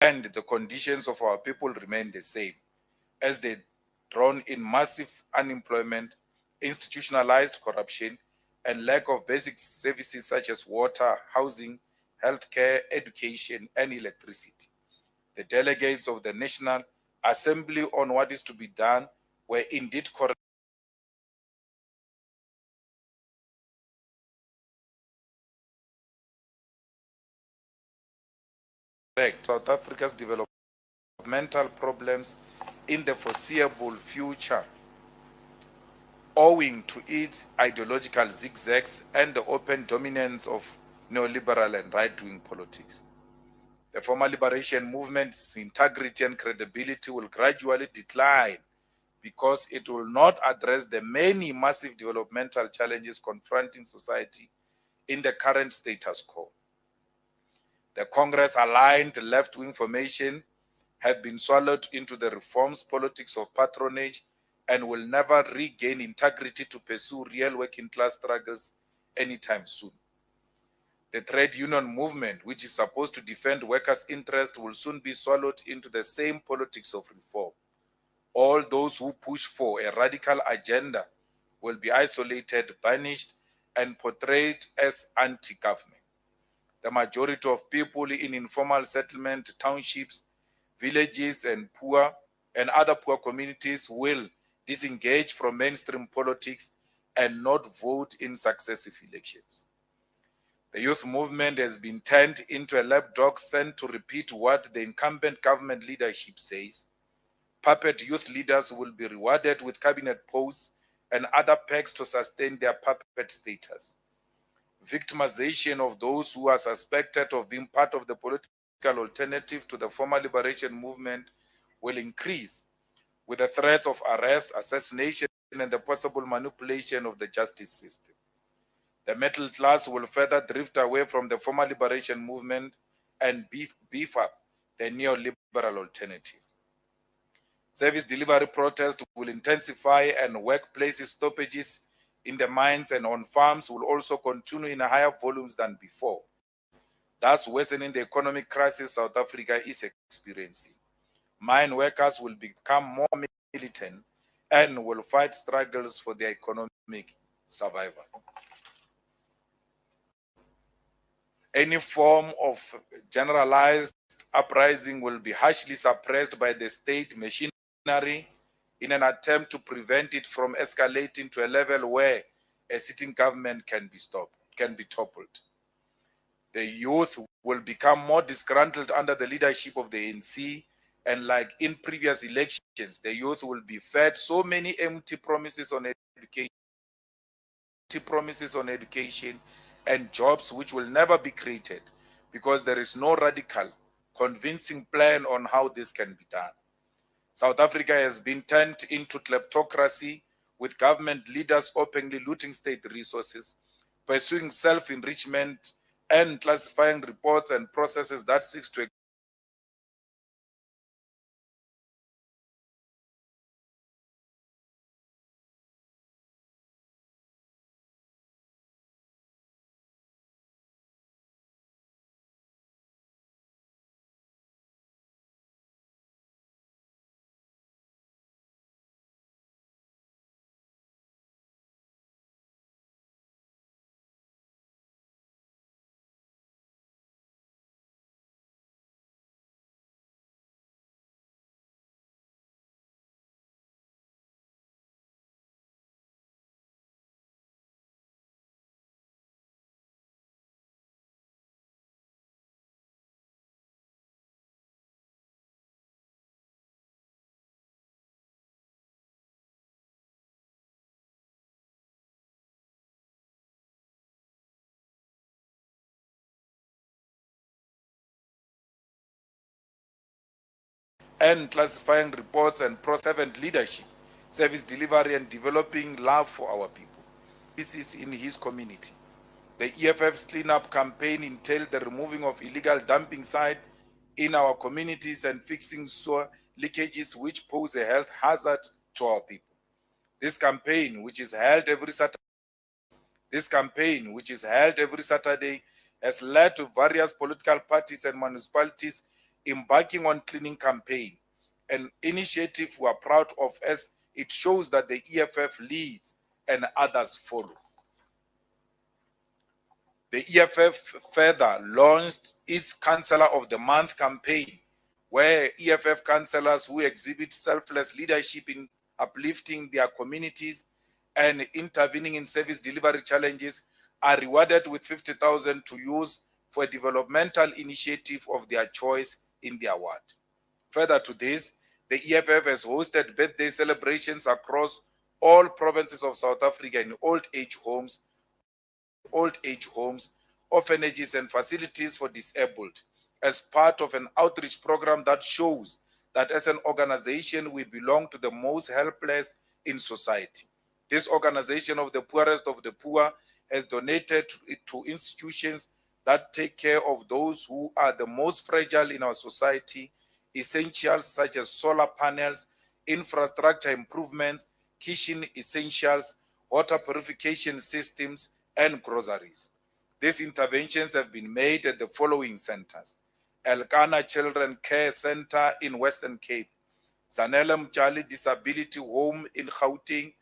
and the conditions of our people remain the same, as they drown in massive unemployment, institutionalized corruption, and lack of basic services such as water, housing, healthcare, education, and electricity. The delegates of the National Assembly on what is to be done were indeed correct. South Africa's developmental problems in the foreseeable future, owing to its ideological zigzags and the open dominance of neoliberal and right-wing politics. The former liberation movement's integrity and credibility will gradually decline because it will not address the many massive developmental challenges confronting society in the current status quo. The Congress-aligned left-wing formation have been swallowed into the reforms politics of patronage and will never regain integrity to pursue real working-class struggles anytime soon. The trade union movement, which is supposed to defend workers' interests, will soon be swallowed into the same politics of reform. All those who push for a radical agenda will be isolated, banished, and portrayed as anti-government. The majority of people in informal settlement, townships, villages, and other poor communities will disengage from mainstream politics and not vote in successive elections. The youth movement has been turned into a lapdog sent to repeat what the incumbent government leadership says. Puppet youth leaders will be rewarded with cabinet posts and other perks to sustain their puppet status. Victimization of those who are suspected of being part of the political alternative to the former liberation movement will increase, with the threats of arrest, assassination, and the possible manipulation of the justice system. The middle class will further drift away from the former liberation movement and beef up the neoliberal alternative. Service delivery protests will intensify, and workplace stoppages in the mines and on farms will also continue in higher volumes than before, thus worsening the economic crisis South Africa is experiencing. Mine workers will become more militant and will fight struggles for their economic survival. Any form of generalized uprising will be harshly suppressed by the state machinery in an attempt to prevent it from escalating to a level where a sitting government can be toppled. The youth will become more disgruntled under the leadership of the ANC, and like in previous elections, the youth will be fed so many empty promises on education and jobs which will never be created because there is no radical, convincing plan on how this can be done. South Africa has been turned into kleptocracy, with government leaders openly looting state resources, pursuing self-enrichment, and classifying reports and processes that seeks to and classifying reports and servant leadership, service delivery, and developing love for our people. This is in his community. The EFF's cleanup campaign entailed the removing of illegal dumping sites in our communities and fixing sewer leakages which pose a health hazard to our people. This campaign, which is held every Saturday, has led to various political parties and municipalities embarking on cleaning campaign, an initiative we are proud of as it shows that the EFF leads and others follow. The EFF further launched its Councillor of the Month campaign, where EFF councillors who exhibit selfless leadership in uplifting their communities and intervening in service delivery challenges are rewarded with 50,000 to use for a developmental initiative of their choice in their ward. Further to this, the EFF has hosted birthday celebrations across all provinces of South Africa in old age homes, orphanages, and facilities for disabled, as part of an outreach program that shows that as an organization, we belong to the most helpless in society. This organization of the poorest of the poor has donated to institutions that take care of those who are the most fragile in our society, essentials such as solar panels, infrastructure improvements, kitchen essentials, water purification systems, and groceries. These interventions have been made at the following centers: Elkana Children Care Center in Western Cape, Zanele Mjali Disability Home in Gauteng,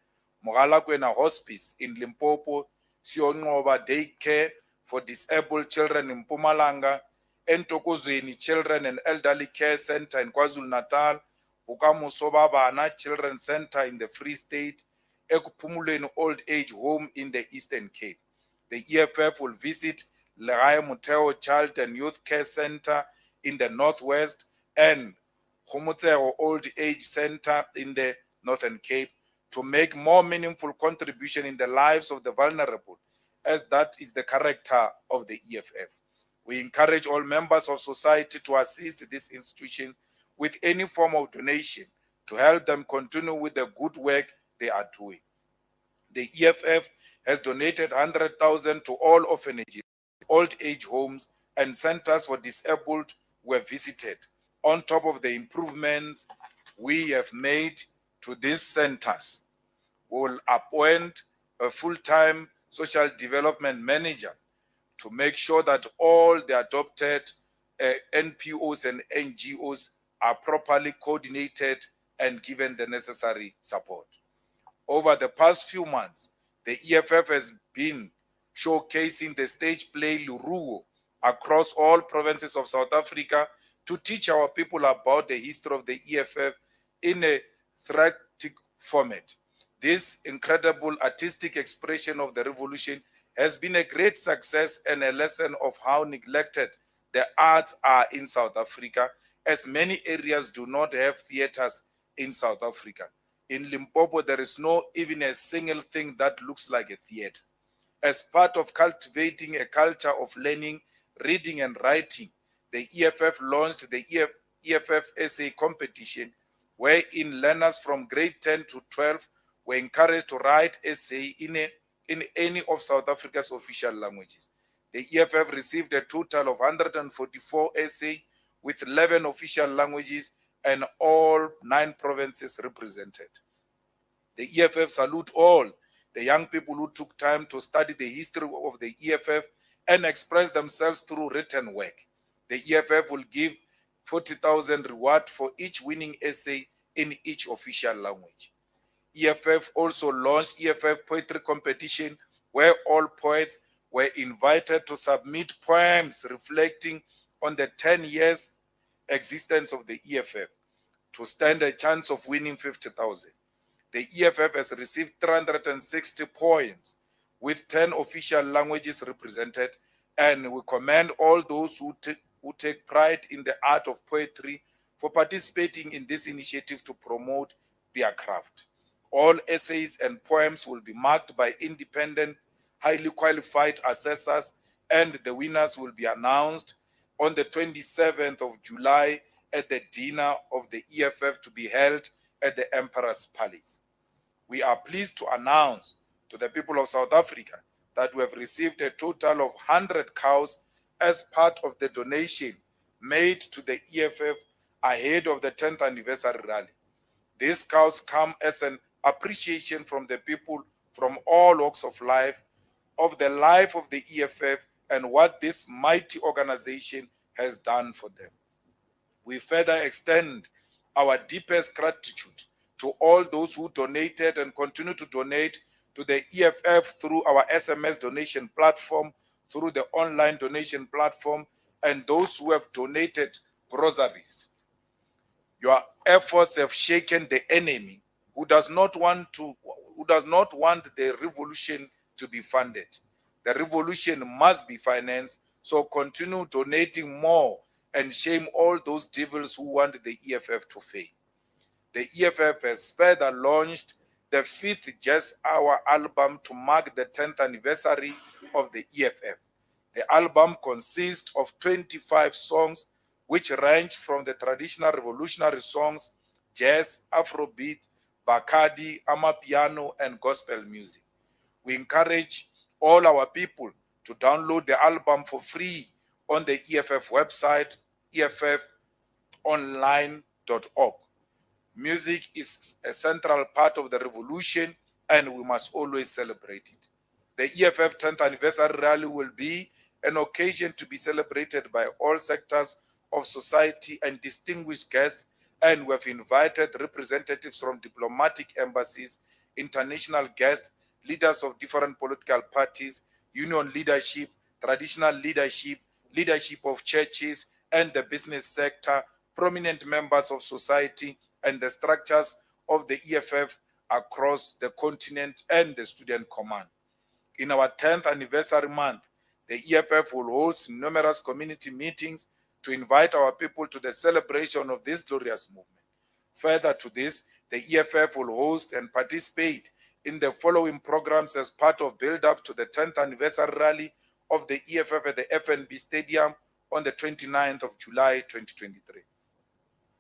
Mogalakwena Hospice in Limpopo, Sionqoba Day Care for Disabled Children in Mpumalanga, Entokozweni Children and Elderly Care Center in KwaZulu-Natal, Bukamusobabana Children's Center in the Free State, Ekupumuleni Old Age Home in the Eastern Cape. The EFF will visit Legae Muteo Child and Youth Care Center in the Northwest and Homotsego Old Age Center in the Northern Cape to make more meaningful contribution in the lives of the vulnerable, as that is the character of the EFF. We encourage all members of society to assist this institution with any form of donation to help them continue with the good work they are doing. The EFF has donated 100,000 to all orphanages, old age homes, and centers for disabled were visited. On top of the improvements we have made to these centers, we will appoint a full-time social development manager to make sure that all the adopted NPOs and NGOs are properly coordinated and given the necessary support. Over the past few months, the EFF has been showcasing the stage play Luruo across all provinces of South Africa to teach our people about the history of the EFF in a thematic format. This incredible artistic expression of the revolution has been a great success and a lesson of how neglected the arts are in South Africa, as many areas do not have theaters in South Africa. In Limpopo, there is not even a single thing that looks like a theater. As part of cultivating a culture of learning, reading, and writing, the EFF launched the EFF essay competition, wherein learners from grade 10 to 12 were encouraged to write essay in any of South Africa's official languages. The EFF received a total of 144 essays with 11 official languages and all 9 provinces represented. The EFF salute all the young people who took time to study the history of the EFF and express themselves through written work. The EFF will give 40,000 reward for each winning essay in each official language. EFF also launched EFF Poetry Competition, where all poets were invited to submit poems reflecting on the 10 years existence of the EFF to stand a chance of winning 50,000. The EFF has received 360 poems with 10 official languages represented, and we commend all those who take pride in the art of poetry for participating in this initiative to promote their craft. All essays and poems will be marked by independent, highly qualified assessors, and the winners will be announced on the 27th of July at the dinner of the EFF to be held at the Emperor's Palace. We are pleased to announce to the people of South Africa that we have received a total of 100 cows as part of the donation made to the EFF ahead of the 10th anniversary rally. These cows come as an appreciation from the people from all walks of life, of the life of the EFF and what this mighty organization has done for them. We further extend our deepest gratitude to all those who donated and continue to donate to the EFF through our SMS donation platform, through the online donation platform, and those who have donated groceries. Your efforts have shaken the enemy who does not want the revolution to be funded. The revolution must be financed, so continue donating more and shame all those devils who want the EFF to fail. The EFF has further launched the 5th Jazz Hour album to mark the 10th anniversary of the EFF. The album consists of 25 songs which range from the traditional revolutionary songs, jazz, Afrobeat, Bacardi, Amapiano, and gospel music. We encourage all our people to download the album for free on the EFF website, effonline.org. Music is a central part of the revolution, and we must always celebrate it. The EFF 10th anniversary rally will be an occasion to be celebrated by all sectors of society and distinguished guests, and we have invited representatives from diplomatic embassies, international guests, leaders of different political parties, union leadership, traditional leadership, leadership of churches and the business sector, prominent members of society, and the structures of the EFF across the continent and the student command. In our 10th anniversary month, the EFF will host numerous community meetings to invite our people to the celebration of this glorious movement. Further to this, the EFF will host and participate in the following programs as part of build-up to the 10th anniversary rally of the EFF at the FNB Stadium on the 29th of July 2023.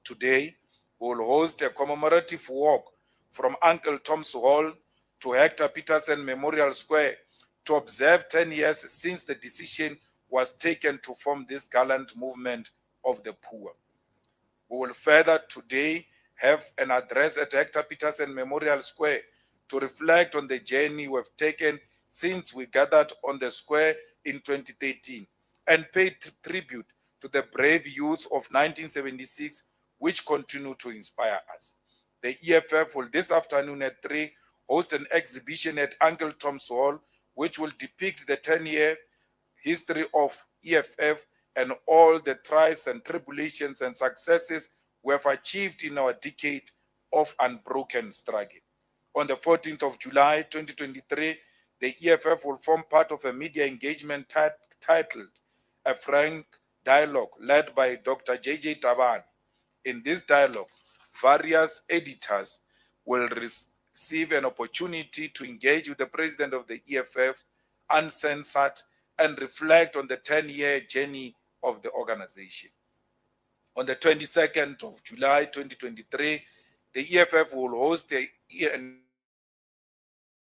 Today, we will host a commemorative walk from Uncle Tom's Hall to Hector Peterson Memorial Square to observe 10 years since the decision was taken to form this gallant movement of the poor. We will further today have an address at Hector Peterson Memorial Square to reflect on the journey we've taken since we gathered on the square in 2013 and pay tribute to the brave youth of 1976 which continue to inspire us. The EFF will this afternoon at 3 host an exhibition at Uncle Tom's Hall which will depict the 10-year history of EFF and all the trials and tribulations and successes we have achieved in our decade of unbroken struggle. On the 14th of July 2023, the EFF will form part of a media engagement titled A Frank Dialogue led by Dr. J.J. Taban. In this dialogue, various editors will receive an opportunity to engage with the president of the EFF uncensored and reflect on the 10-year journey of the organization. On the 22nd of July 2023, the EFF will host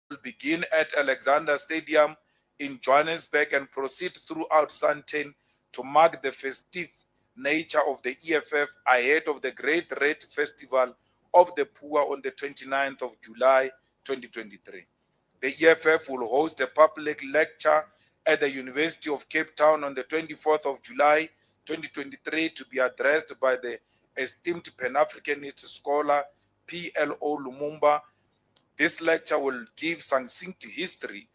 will begin at Alexander Stadium in Johannesburg and proceed throughout Sandton to mark the festive nature of the EFF ahead of the Great Red Festival of the Poor on the 29th of July 2023. The EFF will host a public lecture at the University of Cape Town on the 24th of July 2023 to be addressed by the esteemed Pan-Africanist scholar P.L.O. Lumumba. This lecture will give succinct history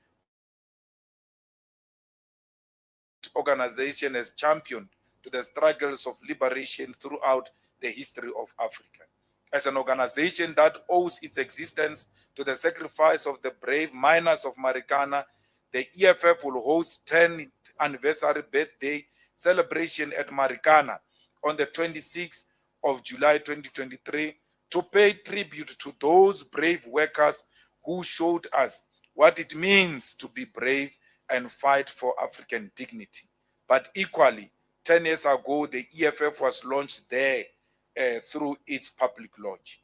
organization as championed to the struggles of liberation throughout the history of Africa. As an organization that owes its existence to the sacrifice of the brave miners of Marikana, the EFF will host 10th anniversary birthday celebration at Marikana on the 26th of July 2023 to pay tribute to those brave workers who showed us what it means to be brave and fight for African dignity. But equally, 10 years ago, the EFF was launched there through its public launch.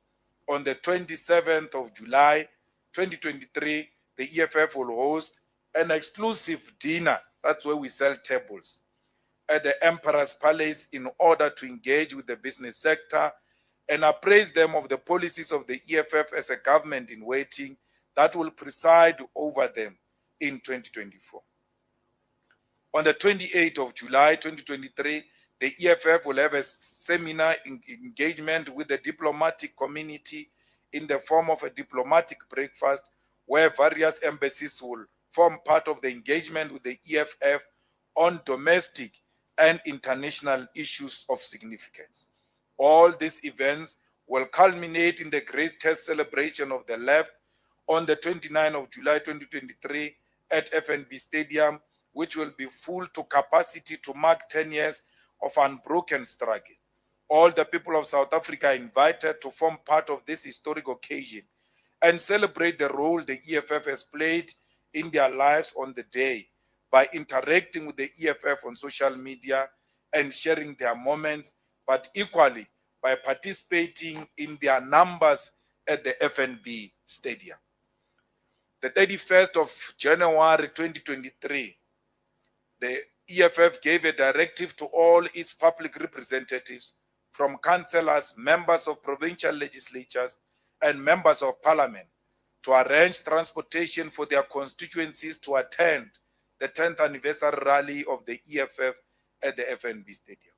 On the 27th of July 2023, the EFF will host an exclusive dinner, that's where we sell tables, at the Emperor's Palace in order to engage with the business sector and appraise them of the policies of the EFF as a government in waiting that will preside over them in 2024. On the 28th of July 2023, The EFF will have a seminar engagement with the diplomatic community in the form of a diplomatic breakfast where various embassies will form part of the engagement with the EFF on domestic and international issues of significance. All these events will culminate in the greatest celebration of the left on the 29th of July 2023 at FNB Stadium, which will be full to capacity to mark 10 years of unbroken struggle. All the people of South Africa are invited to form part of this historic occasion and celebrate the role the EFF has played in their lives on the day by interacting with the EFF on social media and sharing their moments, but equally by participating in their numbers at the FNB Stadium. The 31st of January 2023, the EFF gave a directive to all its public representatives, from councillors, members of provincial legislatures, and members of parliament, to arrange transportation for their constituencies to attend the 10th anniversary rally of the EFF at the FNB Stadium.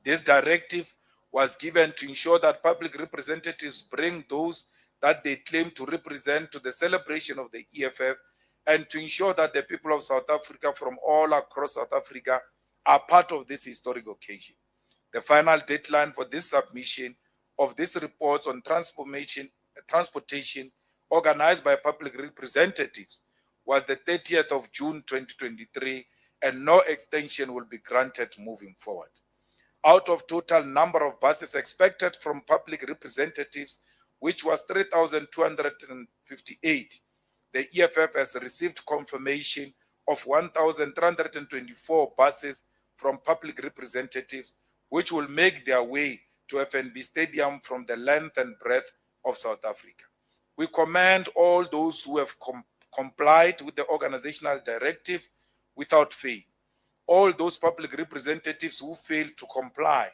This directive was given to ensure that public representatives bring those that they claim to represent to the celebration of the EFF, and to ensure that the people of South Africa from all across South Africa are part of this historic occasion. The final deadline for this submission of these reports on transportation organized by public representatives was the 30th of June 2023, and no extension will be granted moving forward. Out of total number of buses expected from public representatives, which was 3,258, the EFF has received confirmation of 1,324 buses from public representatives, which will make their way to FNB Stadium from the length and breadth of South Africa. We commend all those who have complied with the organizational directive without fail. All those public representatives who failed to comply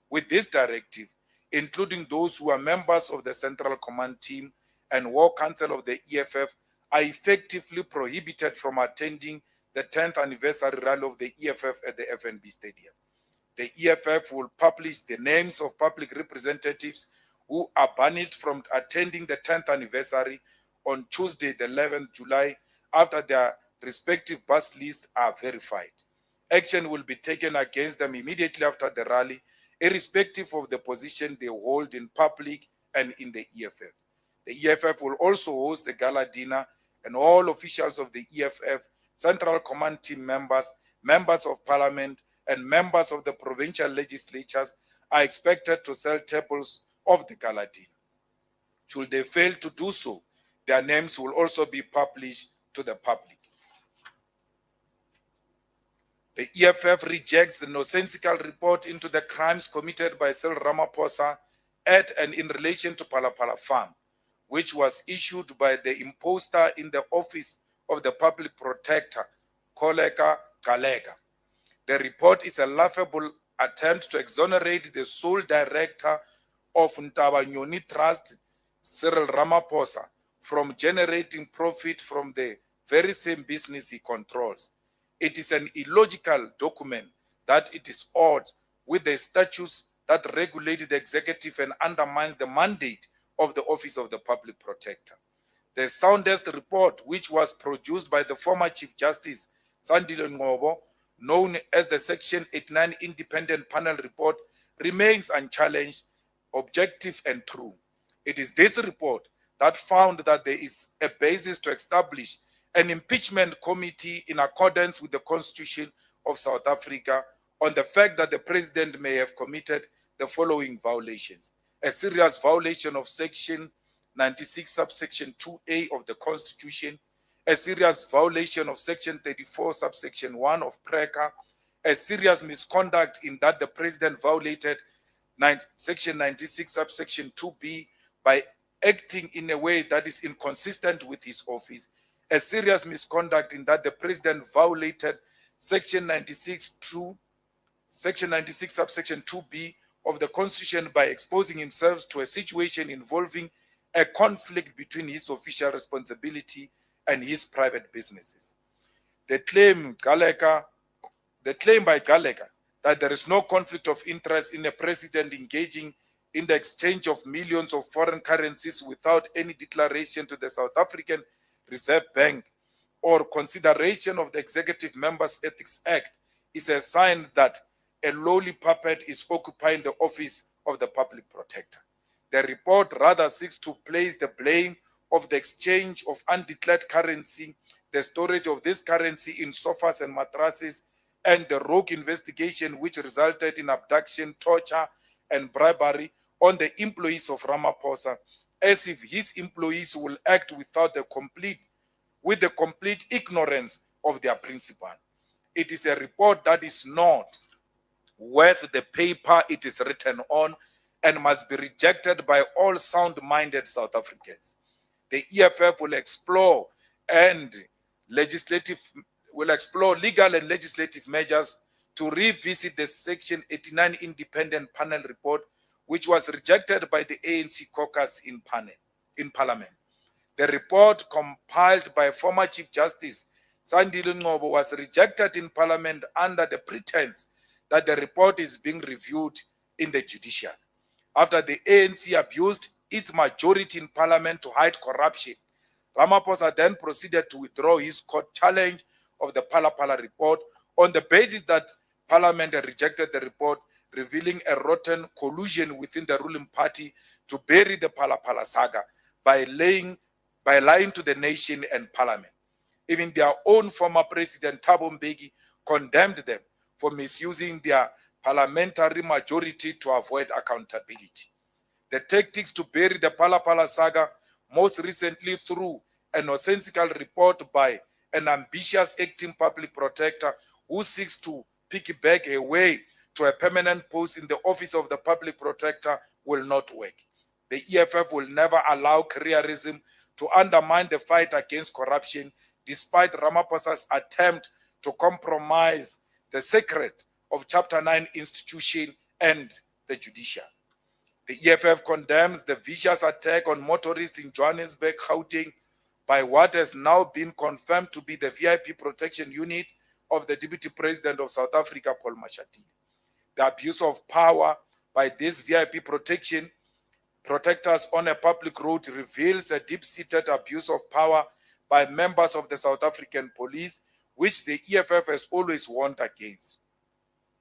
with this directive, including those who are members of the Central Command Team and War Council of the EFF, are effectively prohibited from attending the 10th anniversary rally of the EFF at the FNB Stadium. The EFF will publish the names of public representatives who are banished from attending the 10th anniversary on Tuesday, the 11th July, after their respective bus lists are verified. Action will be taken against them immediately after the rally, irrespective of the position they hold in public and in the EFF. The EFF will also host a gala dinner, and all officials of the EFF, Central Command Team members, members of Parliament, and members of the provincial legislatures are expected to sell tables of the gala dinner. Should they fail to do so, their names will also be published to the public. The EFF rejects the nonsensical report into the crimes committed by Cyril Ramaphosa at and in relation to Palapala Farm, which was issued by the imposter in the office of the public protector, Koleka Kalega. The report is a laughable attempt to exonerate the sole director of Ntabanyoni Trust, Cyril Ramaphosa, from generating profit from the very same business he controls. It is an illogical document that it is odd with the statutes that regulate the executive and undermines the mandate of the Office of the Public Protector. The soundest report, which was produced by the former Chief Justice Sandile Ngobo, known as the Section 89 Independent Panel Report, remains unchallenged, objective, and true. It is this report that found that there is a basis to establish an impeachment committee in accordance with the Constitution of South Africa on the fact that the president may have committed the following violations: a serious violation of Section 96 subsection 2A of the Constitution, a serious violation of Section 34 subsection 1 of PRECA, a serious misconduct in that the president violated Section 96 subsection 2B by acting in a way that is inconsistent with his office, a serious misconduct in that the president violated Section 96 subsection 2B of the Constitution by exposing himself to a situation involving a conflict between his official responsibility and his private businesses. The claim by Galega that there is no conflict of interest in a president engaging in the exchange of millions of foreign currencies without any declaration to the South African Reserve Bank or consideration of the Executive Members Ethics Act is a sign that a lowly puppet is occupying the office of the public protector. The report rather seeks to place the blame of the exchange of undeclared currency, the storage of this currency in sofas and mattresses, and the rogue investigation which resulted in abduction, torture, and bribery on the employees of Ramaphosa, as if his employees will act with the complete ignorance of their principal. It is a report that is not worth the paper it is written on and must be rejected by all sound-minded South Africans. The EFF will explore legal and legislative measures to revisit the Section 89 Independent Panel report, which was rejected by the ANC caucus in Parliament. The report compiled by former Chief Justice Sandile Ngcobo was rejected in Parliament under the pretense that the report is being reviewed in the judiciary. After the ANC abused its majority in Parliament to hide corruption, Ramaphosa then proceeded to withdraw his court challenge of the Phala report on the basis that Parliament had rejected the report, revealing a rotten collusion within the ruling party to bury the Phala saga by lying to the nation and Parliament. Even their own former President Thabo Mbeki condemned them for misusing their parliamentary majority to avoid accountability. The tactics to bury the Phala saga, most recently through a nonsensical report by an ambitious acting public protector who seeks to piggyback a way to a permanent post in the office of the public protector, will not work. The EFF will never allow careerism to undermine the fight against corruption, despite Ramaphosa's attempt to compromise the secret of Chapter 9 institution and the judiciary. The EFF condemns the vicious attack on motorists in Johannesburg, Gauteng, by what has now been confirmed to be the VIP protection unit of the Deputy President of South Africa, Paul Mashatile. The abuse of power by these VIP protectors on a public road reveals a deep-seated abuse of power by members of the South African police, which the EFF has always warned against.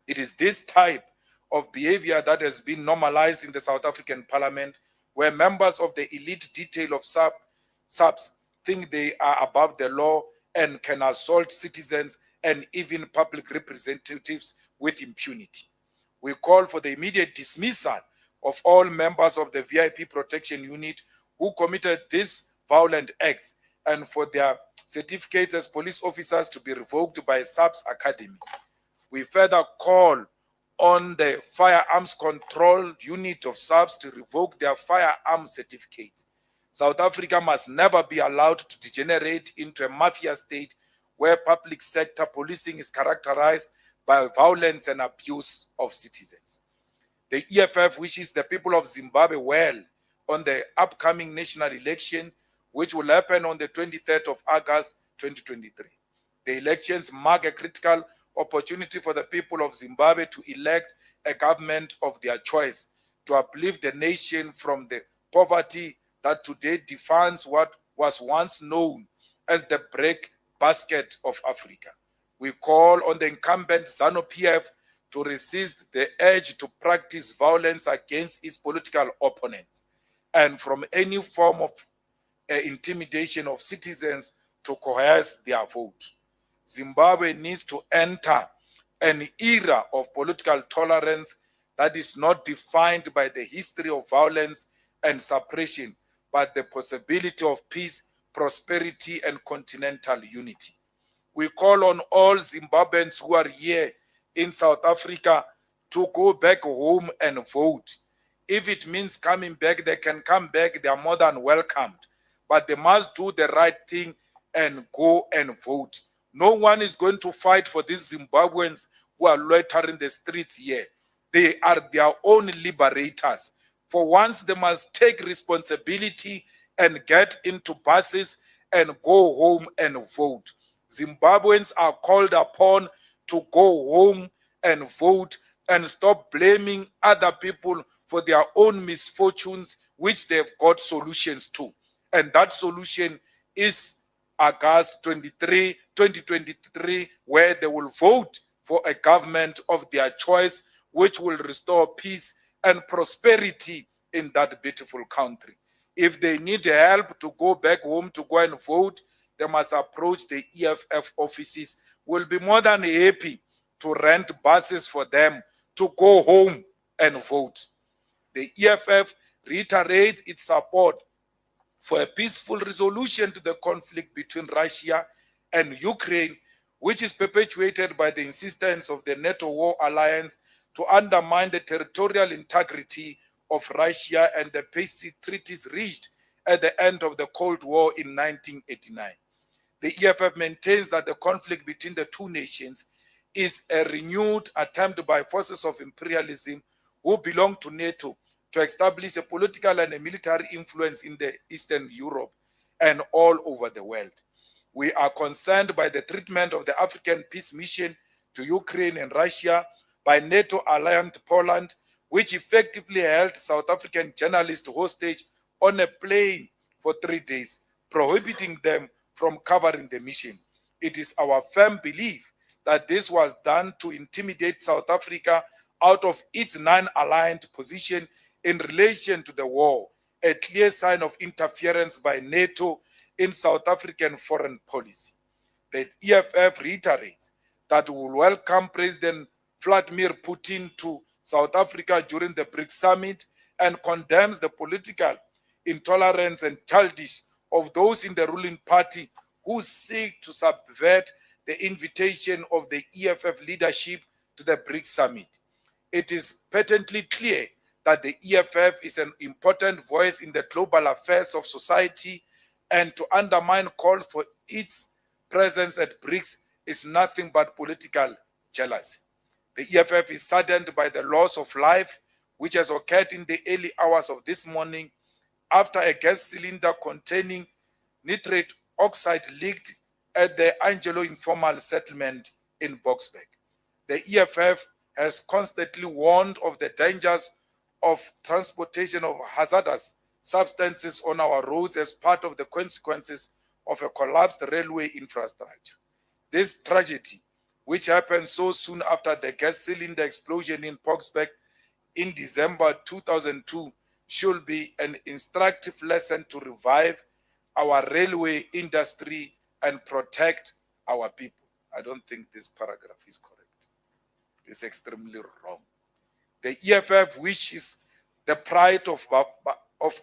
It is this type of behavior that has been normalized in the South African Parliament, where members of the elite detail of subs think they are above the law and can assault citizens and even public representatives with impunity. We call for the immediate dismissal of all members of the VIP protection unit who committed these violent acts, and for their certificates as police officers to be revoked by SAPS Academy. We further call on the firearms control unit of SAPS to revoke their firearms certificates. South Africa must never be allowed to degenerate into a mafia state where public sector policing is characterized by violence and abuse of citizens. The EFF wishes the people of Zimbabwe well on the upcoming national election, which will happen on the 23rd of August 2023. The elections mark a critical opportunity for the people of Zimbabwe to elect a government of their choice, to uplift the nation from the poverty that today defines what was once known as the breadbasket of Africa. We call on the incumbent ZANU-PF to resist the urge to practice violence against its political opponents and from any form of intimidation of citizens to coerce their vote. Zimbabwe needs to enter an era of political tolerance that is not defined by the history of violence and suppression, but the possibility of peace, prosperity, and continental unity. We call on all Zimbabweans who are here in South Africa to go back home and vote. If it means coming back, they can come back. They are more than welcomed. But they must do the right thing and go and vote. No one is going to fight for these Zimbabweans who are loitering the streets here. They are their own liberators. For once, they must take responsibility and get into buses and go home and vote. Zimbabweans are called upon to go home and vote and stop blaming other people for their own misfortunes, which they've got solutions to. And that solution is August 23, 2023, where they will vote for a government of their choice, which will restore peace and prosperity in that beautiful country. If they need help to go back home to go and vote, they must approach the EFF offices. We'll be more than happy to rent buses for them to go home and vote. The EFF reiterates its support for a peaceful resolution to the conflict between Russia and Ukraine, which is perpetuated by the insistence of the NATO war alliance to undermine the territorial integrity of Russia and the peace treaties reached at the end of the Cold War in 1989. The EFF maintains that the conflict between the two nations is a renewed attempt by forces of imperialism who belong to NATO to establish a political and a military influence in the Eastern Europe and all over the world. We are concerned by the treatment of the African Peace Mission to Ukraine and Russia by NATO alliant Poland, which effectively held South African journalists hostage on a plane for 3 days, prohibiting them from covering the mission. It is our firm belief that this was done to intimidate South Africa out of its non-aligned position in relation to the war, a clear sign of interference by NATO in South African foreign policy. The EFF reiterates that we will welcome President Vladimir Putin to South Africa during the BRICS summit and condemns the political intolerance and childish of those in the ruling party who seek to subvert the invitation of the EFF leadership to the BRICS summit. It is patently clear that the EFF is an important voice in the global affairs of society, and to undermine calls for its presence at BRICS is nothing but political jealousy. The EFF is saddened by the loss of life which has occurred in the early hours of this morning after a gas cylinder containing nitrate oxide leaked at the Angelo Informal Settlement in Boksburg. The EFF has constantly warned of the dangers of transportation of hazardous substances on our roads as part of the consequences of a collapsed railway infrastructure. This tragedy, which happened so soon after the gas cylinder explosion in Boksburg in December 2002, should be an instructive lesson to revive our railway industry and protect our people. I don't think this paragraph is correct. It's extremely wrong. The EFF wishes the pride of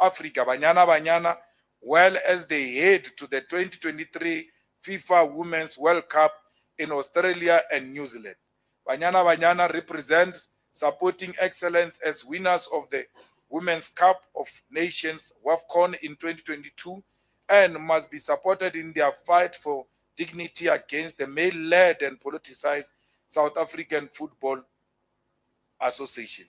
Africa, Banyana Banyana, well as they head to the 2023 FIFA Women's World Cup in Australia and New Zealand. Banyana Banyana represents supporting excellence as winners of the Women's Cup of Nations, WAFCON, in 2022, and must be supported in their fight for dignity against the male-led and politicized South African Football Association.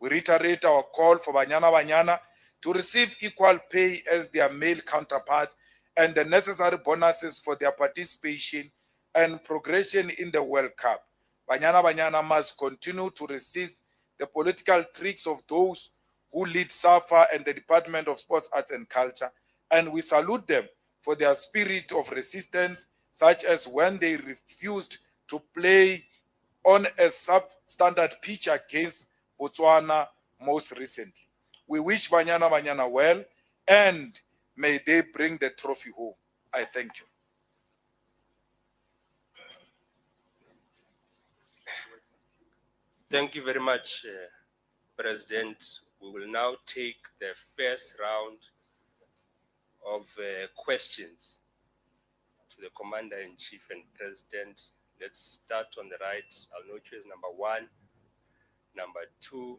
We reiterate our call for Banyana Banyana to receive equal pay as their male counterparts and the necessary bonuses for their participation and progression in the World Cup. Banyana Banyana must continue to resist the political tricks of those who lead SAFA and the Department of Sports, Arts and Culture, and we salute them for their spirit of resistance, such as when they refused to play on a substandard pitch against Botswana most recently. We wish Banyana Banyana well, and may they bring the trophy home. I thank you. Thank you very much, President. We will now take the first round of questions to the Commander-in-Chief and President. Let's start on the right. I'll note you as number 1, number 2,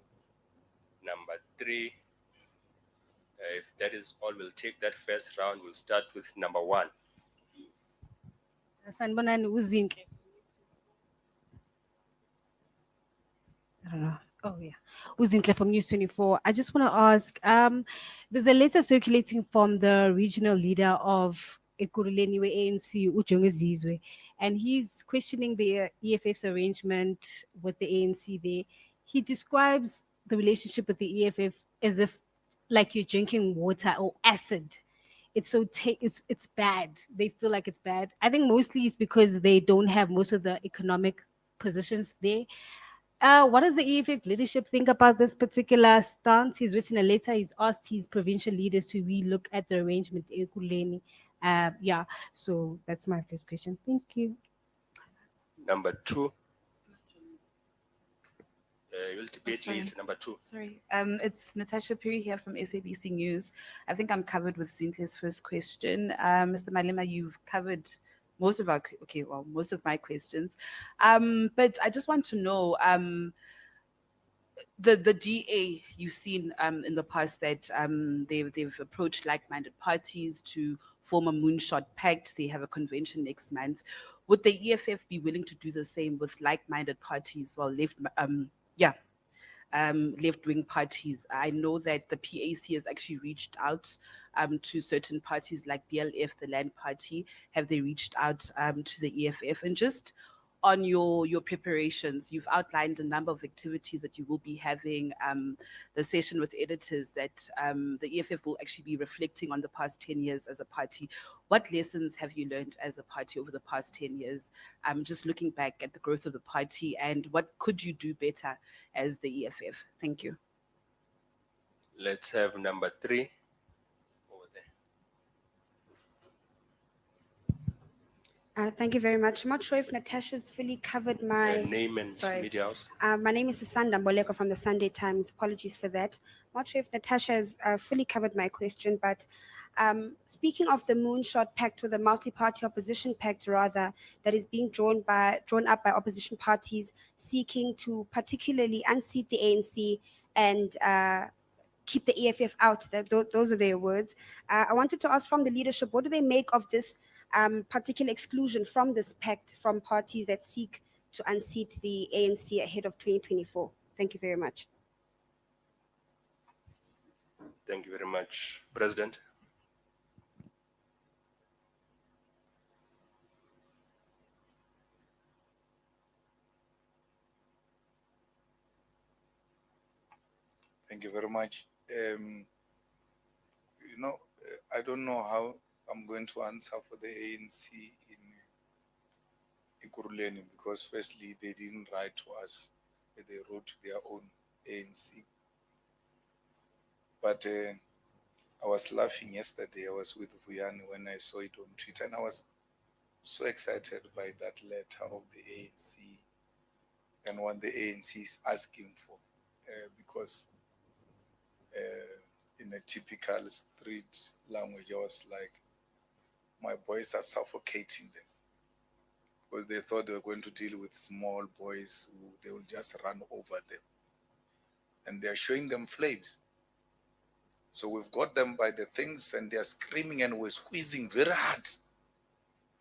number 3. If that is all, we'll take that first round. We'll start with number 1. Sanibonani uzinhle. I don't know. Oh yeah, Uzintle from News 24. I just want to ask, there's a letter circulating from the regional leader of Ekurhuleni ANC, Ujongezizwe, and he's questioning the EFF's arrangement with the ANC there. He describes the relationship with the EFF as if like you're drinking water or acid. It's so it's bad. They feel like it's bad. I think mostly it's because they don't have most of the economic positions there. What does the EFF leadership think about this particular stance? He's written a letter. He's asked his provincial leaders to relook at the arrangement. Ekuleni. Yeah. So that's my first question. Thank you. Number 2. You'll debate sorry. later. Number 2. Sorry, it's Natasha Puri here from SABC News. I think I'm covered with Zinhle's first question. Mr. Malema, you've covered most of most of my questions. But I just want to know, the DA you've seen in the past that they've approached like-minded parties to form a moonshot pact. They have a convention next month. Would the EFF be willing to do the same with like-minded parties? Well, left-wing parties. I know that the PAC has actually reached out to certain parties like BLF, the Land Party. Have they reached out to the EFF? And just on your preparations, you've outlined a number of activities that you will be having, the session with editors that the EFF will actually be reflecting on the past 10 years as a party. What lessons have you learned as a party over the past 10 years? Just looking back at the growth of the party, and what could you do better as the EFF? Thank you. Let's have number 3 over there. Thank you very much. I'm not sure if Natasha's fully covered my Name and sorry. media house. My name is Sisanda Mboleko from the Sunday Times. Apologies for that. I'm not sure if Natasha has fully covered my question, but speaking of the moonshot pact, or the multi-party opposition pact rather, that is being drawn up by opposition parties seeking to particularly unseat the ANC and keep the EFF out. Those are their words. I wanted to ask from the leadership, what do they make of this particular exclusion from this pact from parties that seek to unseat the ANC ahead of 2024? Thank you very much. Thank you very much, President. Thank you very much. I don't know how I'm going to answer for the ANC in Ekurhuleni, because firstly, they didn't write to us, they wrote to their own ANC. But I was laughing yesterday. I was with Vuyani when I saw it on Twitter, and I was so excited by that letter of the ANC and what the ANC is asking for, because in a typical street language, I was like, my boys are suffocating them, because they thought they were going to deal with small boys who they will just run over them, and they're showing them flames. So we've got them by the things, and they're screaming, and we're squeezing very hard,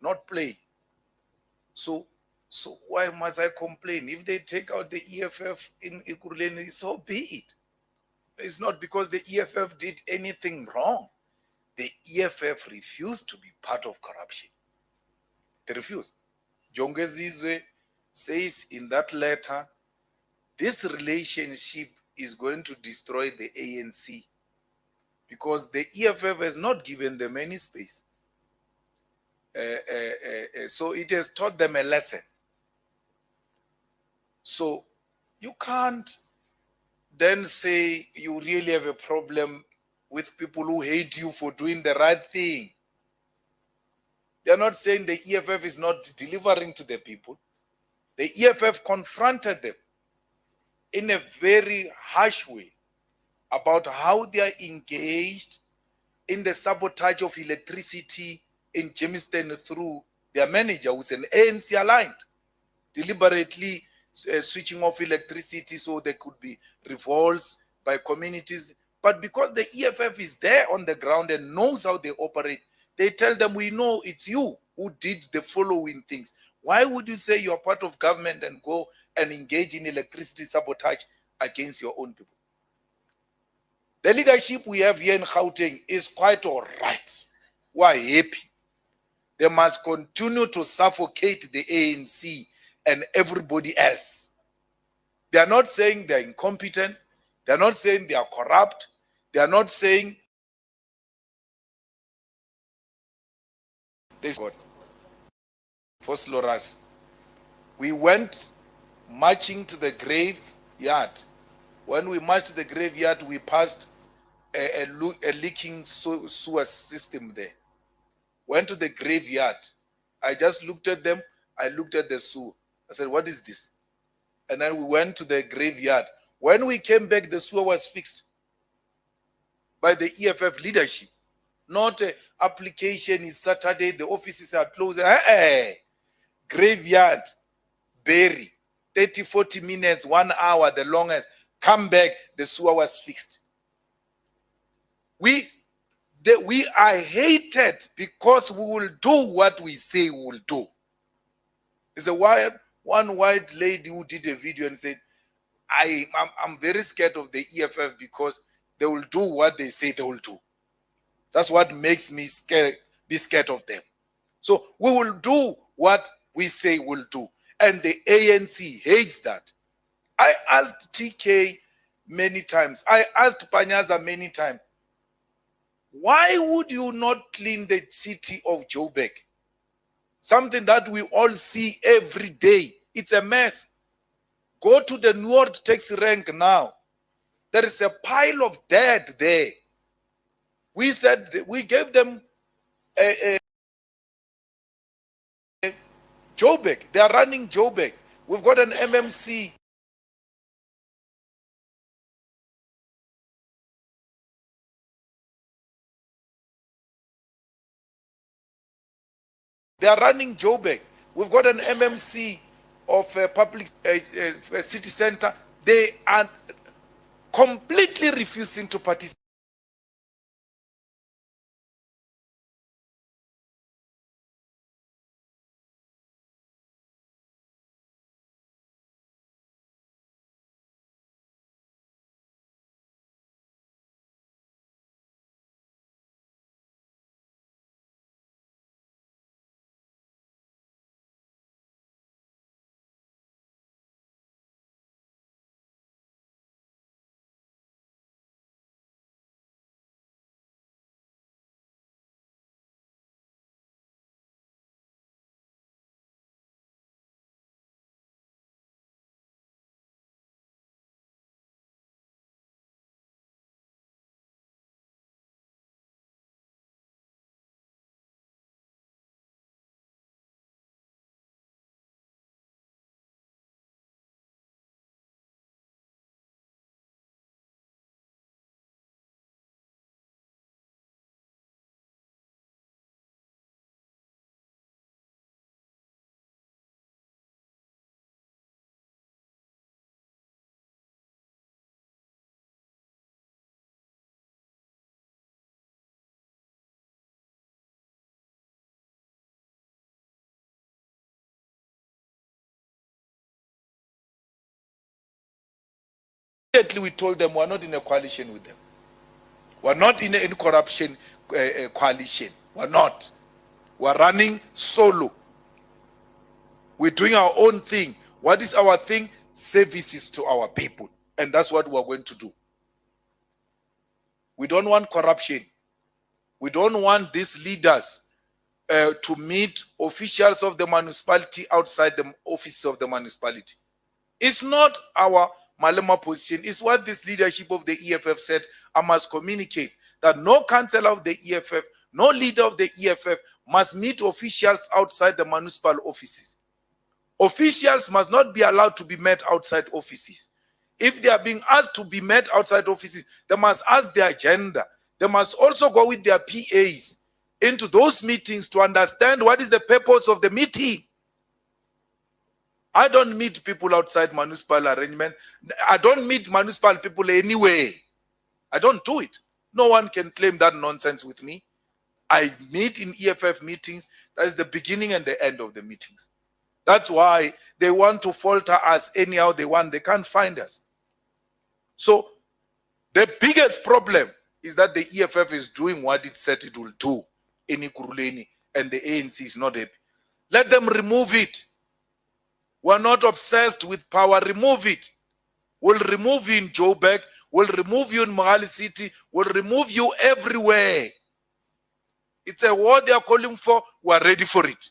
not play. So why must I complain? If they take out the EFF in Ekurhuleni, so be it. It's not because the EFF did anything wrong. The EFF refused to be part of corruption. They refused. Jongezizwe says in that letter, this relationship is going to destroy the ANC, because the EFF has not given them any space. So it has taught them a lesson. So you can't then say you really have a problem with people who hate you for doing the right thing. They're not saying the EFF is not delivering to the people. The EFF confronted them in a very harsh way about how they are engaged in the sabotage of electricity in Jamestown through their manager, who's an ANC aligned, deliberately switching off electricity so there could be revolts by communities. But because the EFF is there on the ground and knows how they operate, they tell them, we know it's you who did the following things. Why would you say you're part of government and go and engage in electricity sabotage against your own people? The leadership we have here in Gauteng is quite all right. We're happy. They must continue to suffocate the ANC and everybody else. They are not saying they are incompetent. They are not saying they are corrupt. They are not saying this. For Sloras, we went marching to the graveyard. When we marched to the graveyard, we passed a leaking sewer system there. Went to the graveyard. I just looked at them. I looked at the sewer. I said, what is this? And then we went to the graveyard. When we came back, the sewer was fixed by the EFF leadership. Not application is Saturday, the offices are closed. Graveyard, bury, 30, 40 minutes, 1 hour, the longest. Come back, the sewer was fixed. We are hated because we will do what we say we will do. There's one white lady who did a video and said, I'm very scared of the EFF because they will do what they say they will do. That's what makes me be scared of them. So we will do what we say we'll do. And the ANC hates that. I asked TK many times. I asked Panyaza many times. Why would you not clean the city of Joburg? Something that we all see every day. It's a mess. Go to the North taxi rank now. There is a pile of dead there. We said we gave them Joburg. They are running Joburg. We've got an MMC. They are running Joburg. We've got an MMC of a public city center. They are completely refusing to participate. Immediately we told them we're not in a coalition with them. We're not in a corruption coalition. We're not. We're running solo. We're doing our own thing. What is our thing? Services to our people. And that's what we're going to do. We don't want corruption. We don't want these leaders to meet officials of the municipality outside the office of the municipality. It's not our Malema position. It's what this leadership of the EFF said. I must communicate that no councillor of the EFF, no leader of the EFF must meet officials outside the municipal offices. Officials must not be allowed to be met outside offices. If they are being asked to be met outside offices, they must ask their agenda. They must also go with their PAs into those meetings to understand what is the purpose of the meeting. I don't meet people outside municipal arrangement. I don't meet municipal people anyway. I don't do it. No one can claim that nonsense with me. I meet in EFF meetings. That is the beginning and the end of the meetings. That's why they want to falter us anyhow they want. They can't find us. So the biggest problem is that the EFF is doing what it said it will do in Ikuruleni, and the ANC is not happy. Let them remove it. We're not obsessed with power. Remove it. We'll remove you in Joburg. We'll remove you in Mohali City. We'll remove you everywhere. It's a war they are calling for. We're ready for it.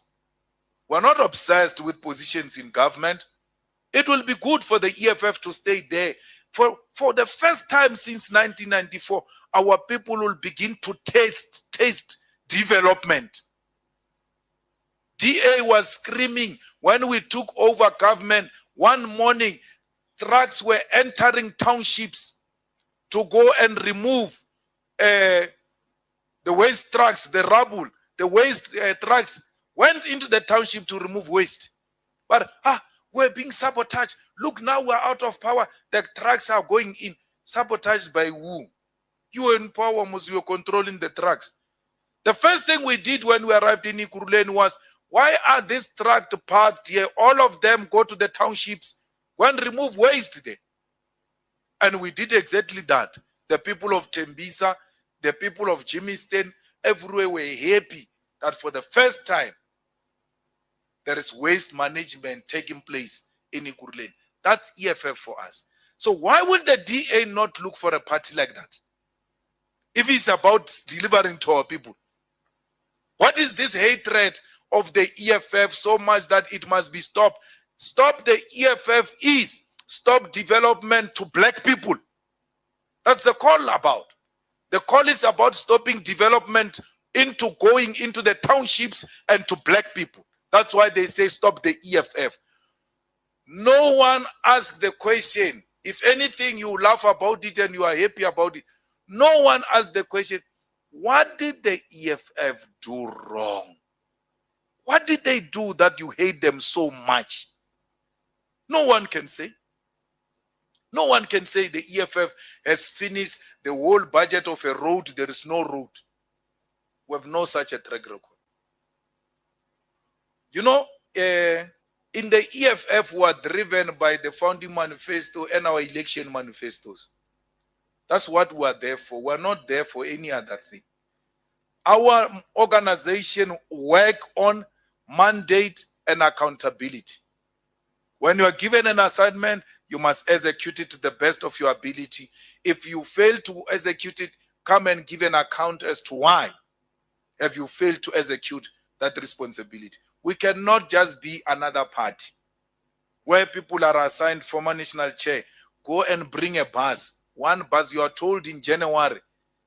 We're not obsessed with positions in government. It will be good for the EFF to stay there. For the first time since 1994, our people will begin to taste development. DA was screaming when we took over government. One morning, trucks were entering townships to go and remove the waste trucks, the rubble. The waste trucks went into the township to remove waste. But we're being sabotaged. Look, now we're out of power. The trucks are going in. Sabotaged by who? You were in power, you were controlling the trucks. The first thing we did when we arrived in Ekurhuleni was, why are these trucks parked here? All of them go to the townships. Go and remove waste there. And we did exactly that. The people of Tembisa, the people of Jimiston, everywhere were happy that for the first time, there is waste management taking place in Ekurhuleni. That's EFF for us. So why would the DA not look for a party like that? If it's about delivering to our people. What is this hatred of the EFF so much that it must be stopped? Stop the EFF is stop development to black people. That's the call about. The call is about stopping development into going into the townships and to black people. That's why they say stop the EFF. No one asked the question. If anything, you laugh about it and you are happy about it. No one asked the question, what did the EFF do wrong? What did they do that you hate them so much? No one can say. No one can say the EFF has finished the whole budget of a road. There is no road. We have no such a track record. You know, in the EFF, we are driven by the founding manifesto and our election manifestos. That's what we are there for. We're not there for any other thing. Our organization work on mandate and accountability. When you are given an assignment, you must execute it to the best of your ability. If you fail to execute it, come and give an account as to why have you failed to execute that responsibility. We cannot just be another party where people are assigned former national chair. Go and bring a bus. One bus, you are told in January,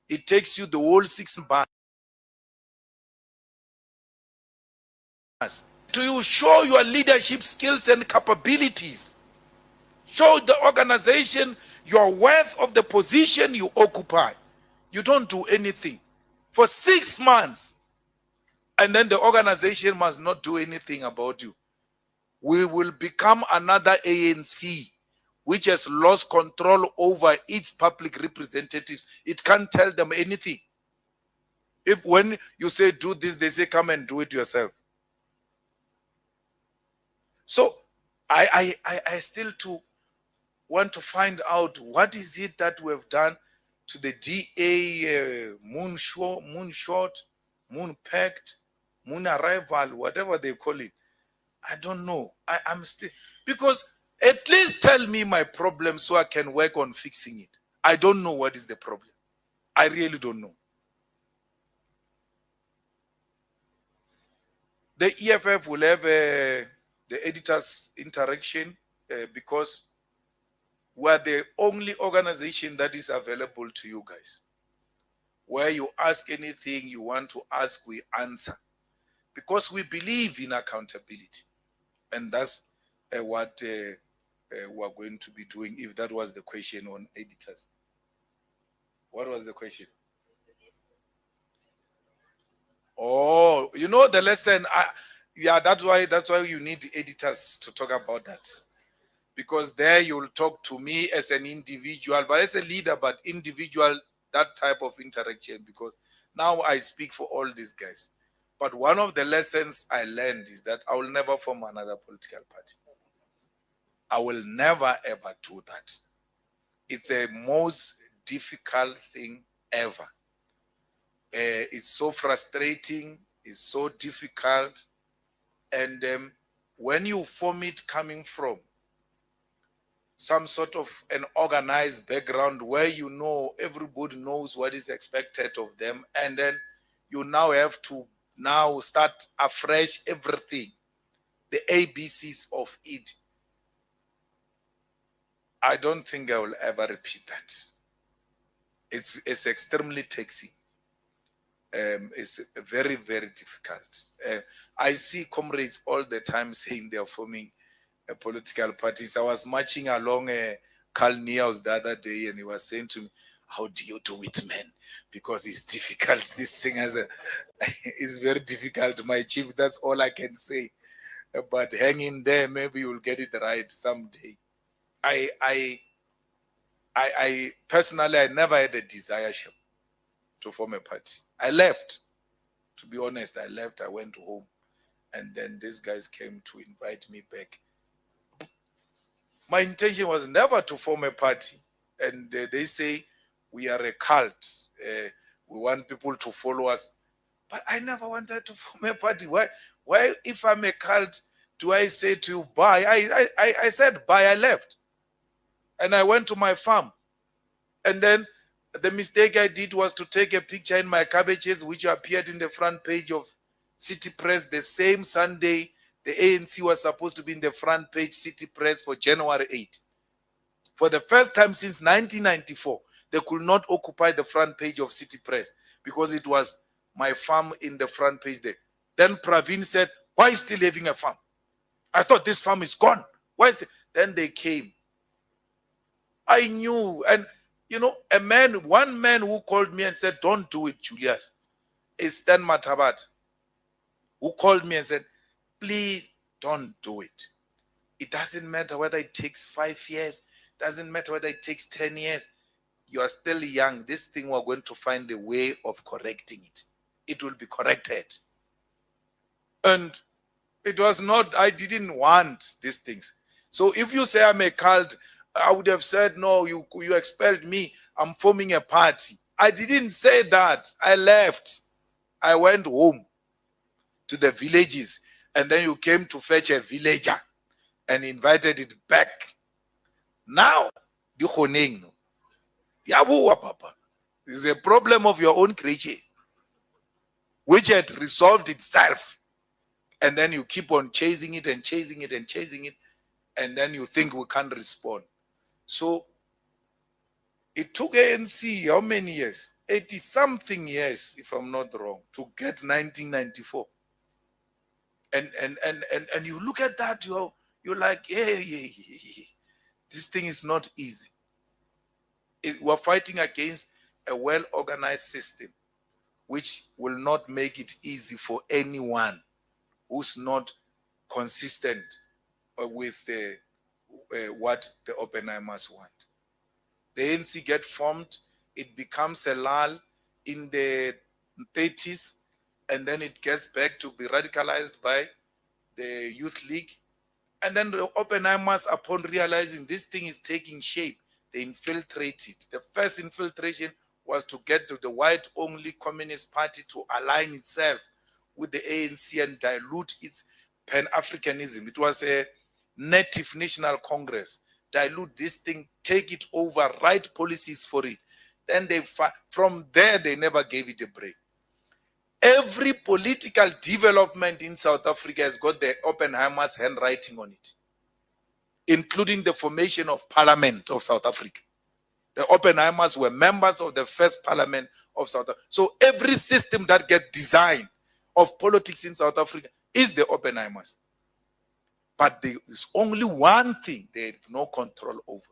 it takes you the whole 6 months. To you show your leadership skills and capabilities. Show the organization your worth of the position you occupy. You don't do anything for 6 months. And then the organization must not do anything about you. We will become another ANC which has lost control over its public representatives. It can't tell them anything. If when you say do this, they say come and do it yourself. So I still want to find out what is it that we have done to the DA moonshot, moon pact, moon arrival, whatever they call it. I don't know. I'm still, because at least tell me my problem so I can work on fixing it. I don't know what is the problem. I really don't know. The EFF will have the editors interaction because we're the only organization that is available to you guys. Where you ask anything you want to ask, we answer. Because we believe in accountability. And that's what we're going to be doing, if that was the question on editors. What was the question? Oh, you know the lesson. Yeah, that's why you need editors to talk about that. Because there you'll talk to me as an individual, but as a leader, but individual, that type of interaction, because now I speak for all these guys. But one of the lessons I learned is that I will never form another political party. I will never, ever do that. It's the most difficult thing ever. It's so frustrating. is so difficult. And when you form it coming from some sort of an organized background where you know everybody knows what is expected of them, and then you now have to now start afresh everything, the ABCs of it. I don't think I will ever repeat that. It's extremely taxing. It's very, very difficult. I see comrades all the time saying they are forming political parties. I was marching along Carl Niehaus the other day, and he was saying to me, "How do you do it, man? Because it's difficult. This thing is very difficult, my chief. That's all I can say. But hang in there. Maybe you'll get it right someday." I personally, I never had a desire to form a party. I left. To be honest, I left. I went home, and then these guys came to invite me back. My intention was never to form a party. And they say we are a cult. We want people to follow us. But I never wanted to form a party. Why if I'm a cult, do I say to you, bye? I said bye, I left. And I went to my farm. And then the mistake I did was to take a picture in my cabbages, which appeared in the front page of City Press the same Sunday. The ANC was supposed to be in the front page City Press for January 8. For the first time since 1994, they could not occupy the front page of City Press because it was my farm in the front page there. Then Praveen said, "Why still having a farm? I thought this farm is gone. Why is it?" Then they came. I knew. And, you know, one man who called me and said, "Don't do it, Julius," is Stan Matabat, who called me and said, "Please don't do it. It doesn't matter whether it takes 5 years. Doesn't matter whether it takes 10 years. You are still young. This thing, we're going to find a way of correcting it. It will be corrected." And it was not, I didn't want these things. So if you say I'm a cult, I would have said, "No, you expelled me. I'm forming a party." I didn't say that. I left. I went home to the villages. And then you came to fetch a villager and invited it back. Now, Papa, it's a problem of your own creation, which had resolved itself. And then you keep on chasing it and chasing it and chasing it. And then you think we can't respond. So it took ANC how many years? 80-something years, if I'm not wrong, to get 1994. And you look at that, you're like, hey, this thing is not easy. We're fighting against a well-organized system, which will not make it easy for anyone who's not consistent with what the Oppenheimers want. The ANC get formed, it becomes a lull in the 30s, and then it gets back to be radicalized by the Youth League. And then the Oppenheimers, upon realizing this thing is taking shape, they infiltrate it. The first infiltration was to get to the white-only Communist Party to align itself with the ANC and dilute its Pan-Africanism. It was a Native National Congress. Dilute this thing, take it over, write policies for it. Then from there, they never gave it a break. Every political development in South Africa has got the Oppenheimer's handwriting on it, including the formation of Parliament of South Africa. The Oppenheimers were members of the first Parliament of South Africa. So every system that gets designed of politics in South Africa is the Oppenheimers. But there is only one thing they have no control over,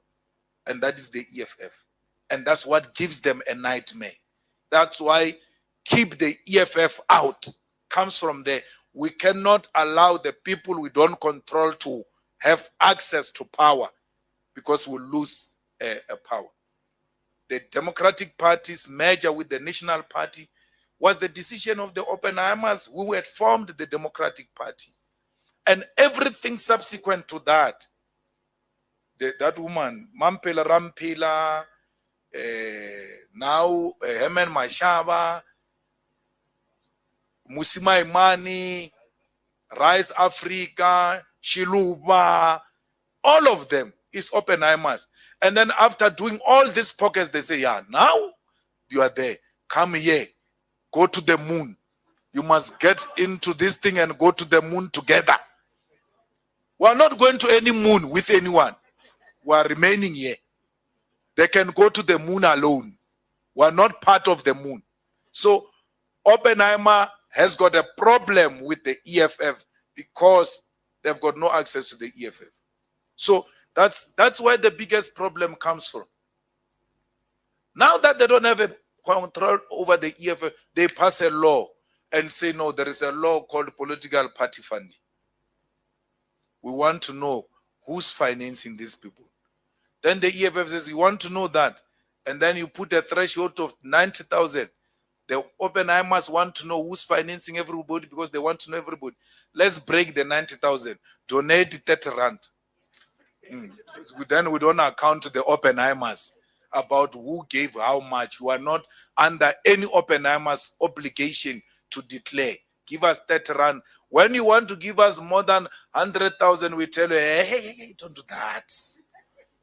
and that is the EFF. And that's what gives them a nightmare. That's why keep the EFF out comes from there. We cannot allow the people we don't control to have access to power because we'll lose a power. The Democratic Party's merger with the National Party was the decision of the Oppenheimers who had formed the Democratic Party. And everything subsequent to that, that woman, Mampela Rampila, now Herman Mashaba, Musima Imani, Rise Africa, Shiluba, all of them is Oppenheimer's. And then after doing all these pockets, they say, yeah, now you are there. Come here. Go to the moon. You must get into this thing and go to the moon together. We are not going to any moon with anyone. We are remaining here. They can go to the moon alone. We are not part of the moon. So Oppenheimer has got a problem with the EFF because they've got no access to the EFF. So that's where the biggest problem comes from. Now that they don't have a control over the EFF, they pass a law and say, no, there is a law called political party funding. We want to know who's financing these people. Then the EFF says, you want to know that. And then you put a threshold of 90,000. The Oppenheimers want to know who's financing everybody because they want to know everybody. Let's break the 90,000. Donate 30 rand. Then we don't account to the Oppenheimers about who gave how much. You are not under any Oppenheimers obligation to declare. Give us 30 rand. When you want to give us more than 100,000, we tell you, hey, don't do that.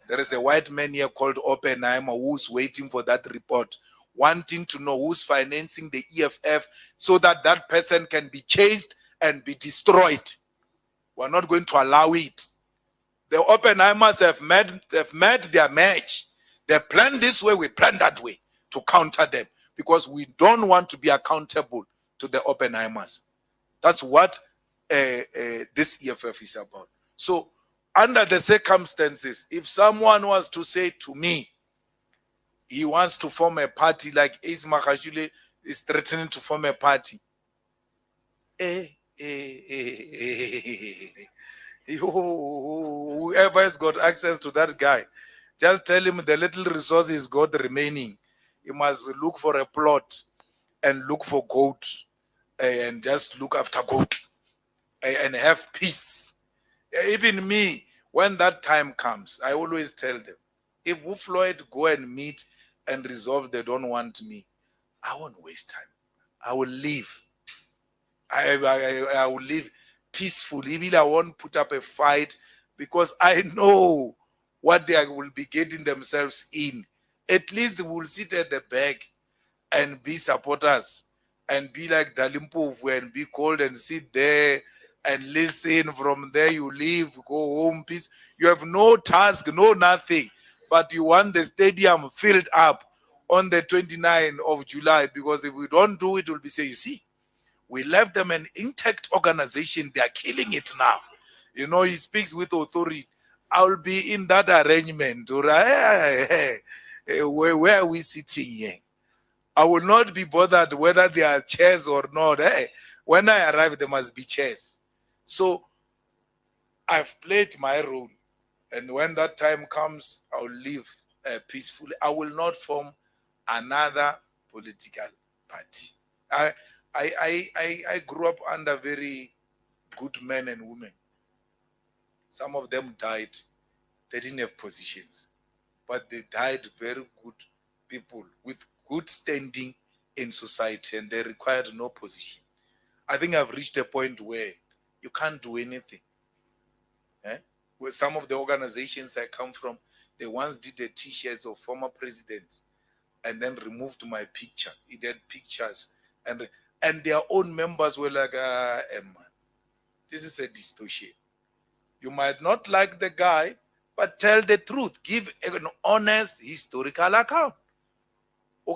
There is a white man here called Oppenheimer who's waiting for that report, wanting to know who's financing the EFF so that that person can be chased and be destroyed. We're not going to allow it. The Oppenheimers have made their match. They plan this way, we plan that way to counter them because we don't want to be accountable to the Oppenheimers. That's what this EFF is about. So under the circumstances, if someone was to say to me, he wants to form a party like Ace Makashule is threatening to form a party. Whoever has got access to that guy, just tell him the little resources he's got remaining. He must look for a plot and look for goat and just look after goat and have peace. Even me, when that time comes, I always tell them, if Floyd go and meet and resolve they don't want me, I won't waste time. I will leave. I will live peacefully. Even I won't put up a fight because I know what they will be getting themselves in. At least we'll sit at the back and be supporters and be like Dalimpovu and be cold and sit there and listen. From there you leave, go home, peace. You have no task, no nothing, but you want the stadium filled up on the 29th of July because if we don't do it, we'll be saying, you see, we left them an intact organization. They are killing it now. You know, he speaks with authority. I'll be in that arrangement. Where are we sitting here? I will not be bothered whether there are chairs or not. When I arrive, there must be chairs. So I've played my role. And when that time comes, I'll live peacefully. I will not form another political party. I grew up under very good men and women. Some of them died. They didn't have positions. But they died very good people with good standing in society and they required no position. I think I've reached a point where you can't do anything. Where some of the organizations I come from, they once did a t-shirts of former presidents and then removed my picture. It had pictures and their own members were like, man, this is a distortion. You might not like the guy, but tell the truth. Give an honest historical account. You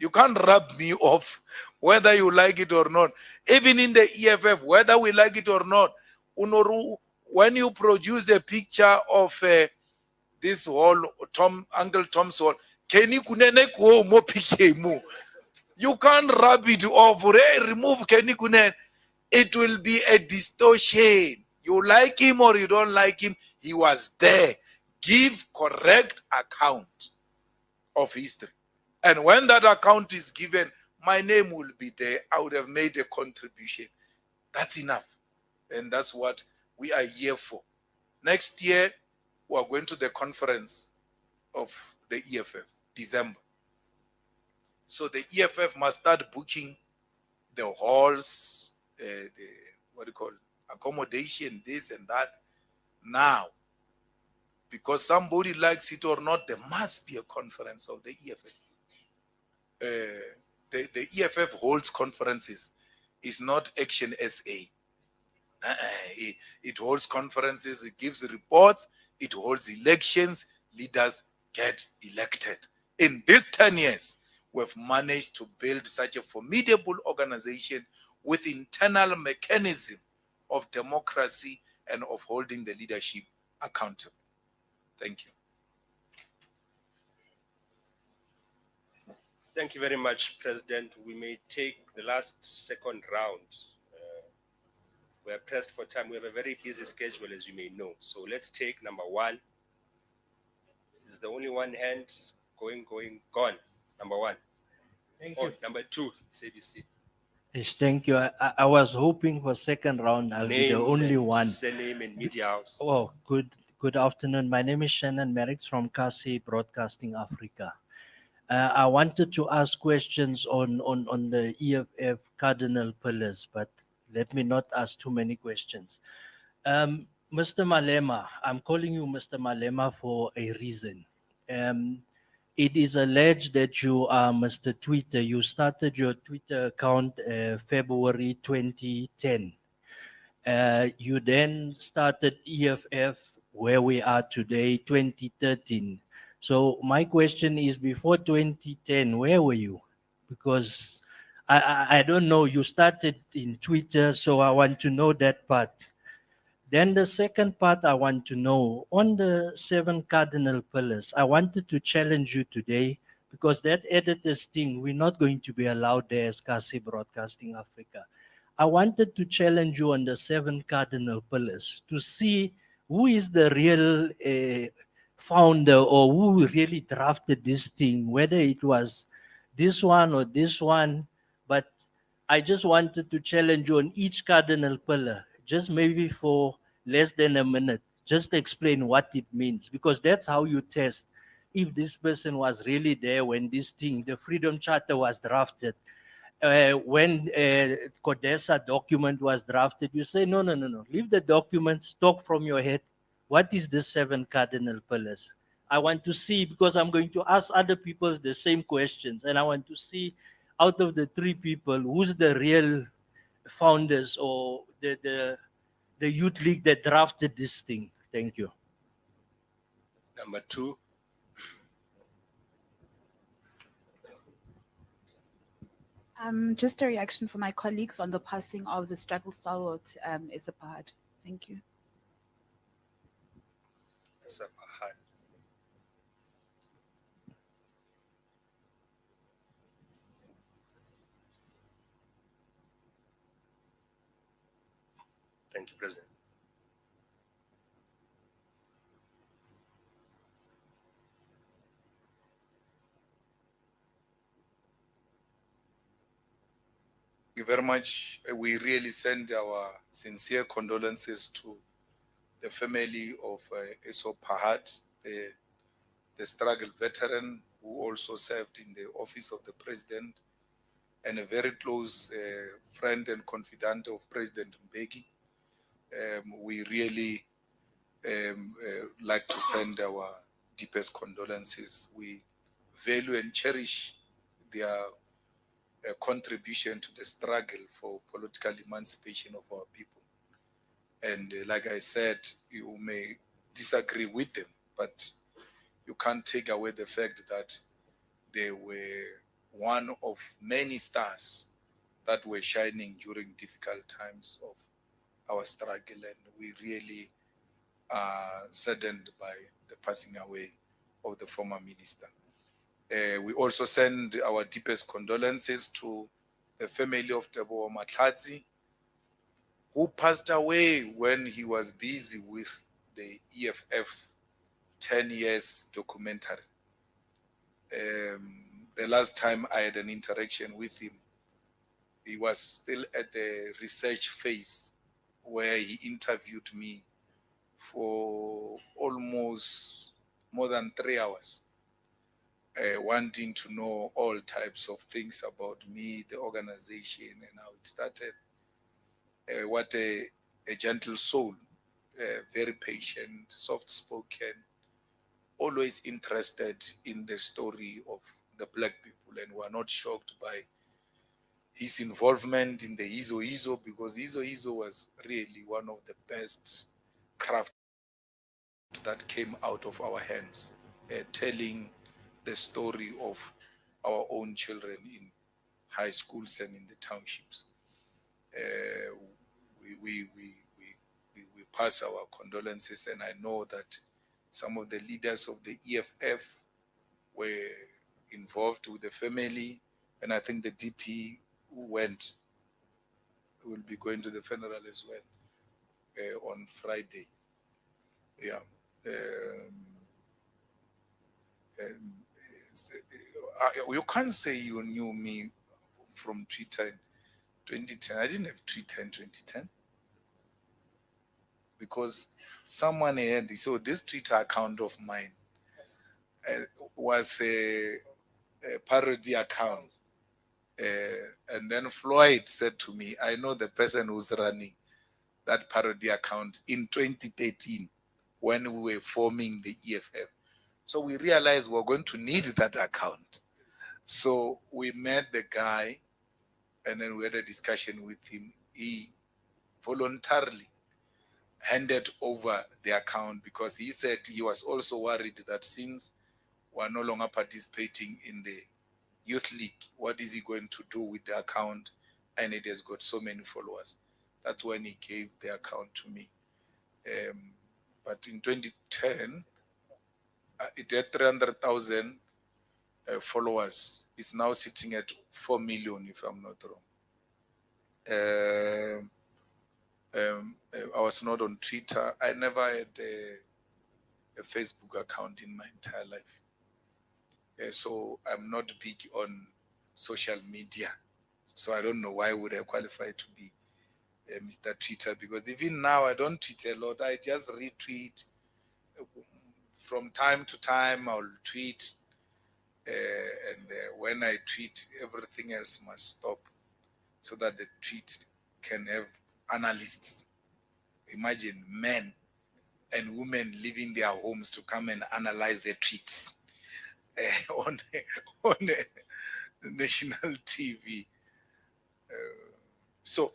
can't rub me off whether you like it or not. Even in the EFF, whether we like it or not, when you produce a picture of this whole Uncle Tom's hall, you can't rub it off. Remove Kenny Kunen. It will be a distortion. You like him or you don't like him, he was there. Give correct account of history. And when that account is given, my name will be there. I would have made a contribution. That's enough. And that's what we are here for. Next year, we are going to the conference of the EFF, December. So the EFF must start booking the halls, the what do you call it, accommodation, this and that. Now, because somebody likes it or not, there must be a conference of the EFF. The EFF holds conferences. It's not Action SA. It holds conferences, it gives reports, it holds elections, leaders get elected. In these 10 years, we've managed to build such a formidable organization with internal mechanism of democracy and of holding the leadership accountable. Thank you. Thank you very much, President. We may take the last second round. We're pressed for time. We have a very busy schedule, as you may know. So let's take number one. Is the only one hand gone? Number one. Thank Oh, you. number two, CBC. Yes, thank you. I was hoping for second round. I'll be the only one. Surname and media house. Oh, good afternoon. My name is Shannon Merrick from Kasi Broadcasting Africa. I wanted to ask questions on the EFF cardinal pillars, but let me not ask too many questions. Mr. Malema, I'm calling you Mr. Malema for a reason. It is alleged that you are Mr. Twitter. You started your Twitter account February 2010. You then started EFF, where we are today, 2013. So my question is, before 2010, where were you? Because I don't know, you started in Twitter, so I want to know that part. Then the second part I want to know, on the 7 cardinal pillars, I wanted to challenge you today, because that editors thing, we're not going to be allowed there as Kasi Broadcasting Africa. I wanted to challenge you on the 7 cardinal pillars to see who is the real founder or who really drafted this thing, whether it was this one or this one. But I just wanted to challenge you on each cardinal pillar, just maybe for less than a minute. Just explain what it means, because that's how you test if this person was really there when this thing, the Freedom Charter, was drafted. When CODESA document was drafted, you say, no, leave the documents, talk from your head. What is the 7 cardinal pillars? I want to see, because I'm going to ask other people the same questions, and I want to see out of the 3 people, who's the real founders or the youth league that drafted this thing. Thank you. Number two. Just a reaction from my colleagues on the passing of the struggle stalwart, Isapahad. Thank you. Isapahad. Thank you, President. Thank you very much. We really send our sincere condolences to the family of Eso Pahat, the struggle veteran who also served in the office of the president and a very close friend and confidant of President Mbeki. We really like to send our deepest condolences. We value and cherish their contribution to the struggle for political emancipation of our people. And like I said, you may disagree with them, but you can't take away the fact that they were one of many stars that were shining during difficult times of our struggle. And we really are saddened by the passing away of the former minister. We also send our deepest condolences to the family of Teboho Mahlatsi, who passed away when he was busy with the EFF 10 years documentary. The last time I had an interaction with him, he was still at the research phase where he interviewed me for almost more than 3 hours. wanting to know all types of things about me, the organization, and how it started. What a gentle soul, very patient, soft-spoken, always interested in the story of the black people, and were not shocked by his involvement in the Izo because Izo was really one of the best craft that came out of our hands, telling the story of our own children in high schools and in the townships. We pass our condolences, and I know that some of the leaders of the EFF were involved with the family, and I think the DP who went will be going to the funeral as well on Friday. Yeah. You can't say you knew me from Twitter in 2010. I didn't have Twitter in 2010 because someone had. So this Twitter account of mine was a parody account. And then Floyd said to me, I know the person who's running that parody account in 2013 when we were forming the EFF. So we realized we're going to need that account. So we met the guy and then we had a discussion with him. He voluntarily handed over the account because he said he was also worried that since we're no longer participating in the Youth League, what is he going to do with the account? And it has got so many followers. That's when he gave the account to me. But in 2010, it had 300,000 followers. It's now sitting at 4 million, if I'm not wrong. I was not on Twitter. I never had a Facebook account in my entire life. So I'm not big on social media. So I don't know why would I qualify to be Mr. Twitter, because even now I don't tweet a lot. I just retweet. From time to time I'll tweet. And when I tweet, everything else must stop so that the tweet can have analysts. Imagine men and women leaving their homes to come and analyze their tweets on national TV. So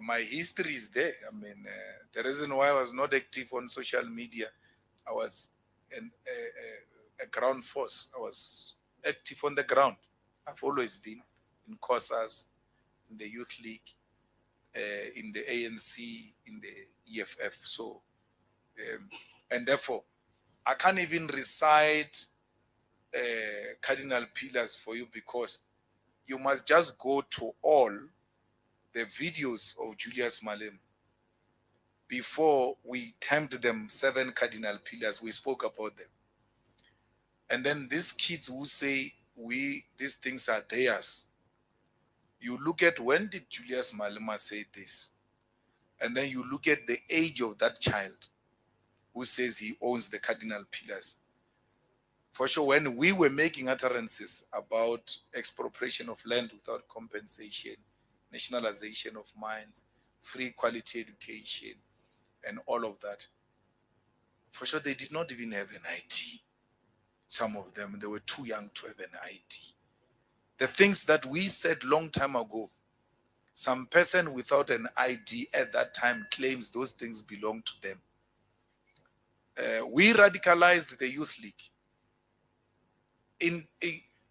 my history is there. I mean, the reason why I was not active on social media, I was a ground force. I was active on the ground. I've always been in COSAS, in the Youth League, in the ANC, in the EFF. So, and therefore, I can't even recite cardinal pillars for you because you must just go to all the videos of Julius Malema. Before we termed them 7 cardinal pillars, we spoke about them. And then these kids who say these things are theirs, you look at when did Julius Malema say this? And then you look at the age of that child who says he owns the cardinal pillars. For sure, when we were making utterances about expropriation of land without compensation, nationalization of mines, free quality education, and all of that, for sure, they did not even have an ID. Some of them, they were too young to have an ID. The things that we said long time ago, some person without an ID at that time claims those things belong to them. We radicalized the Youth League.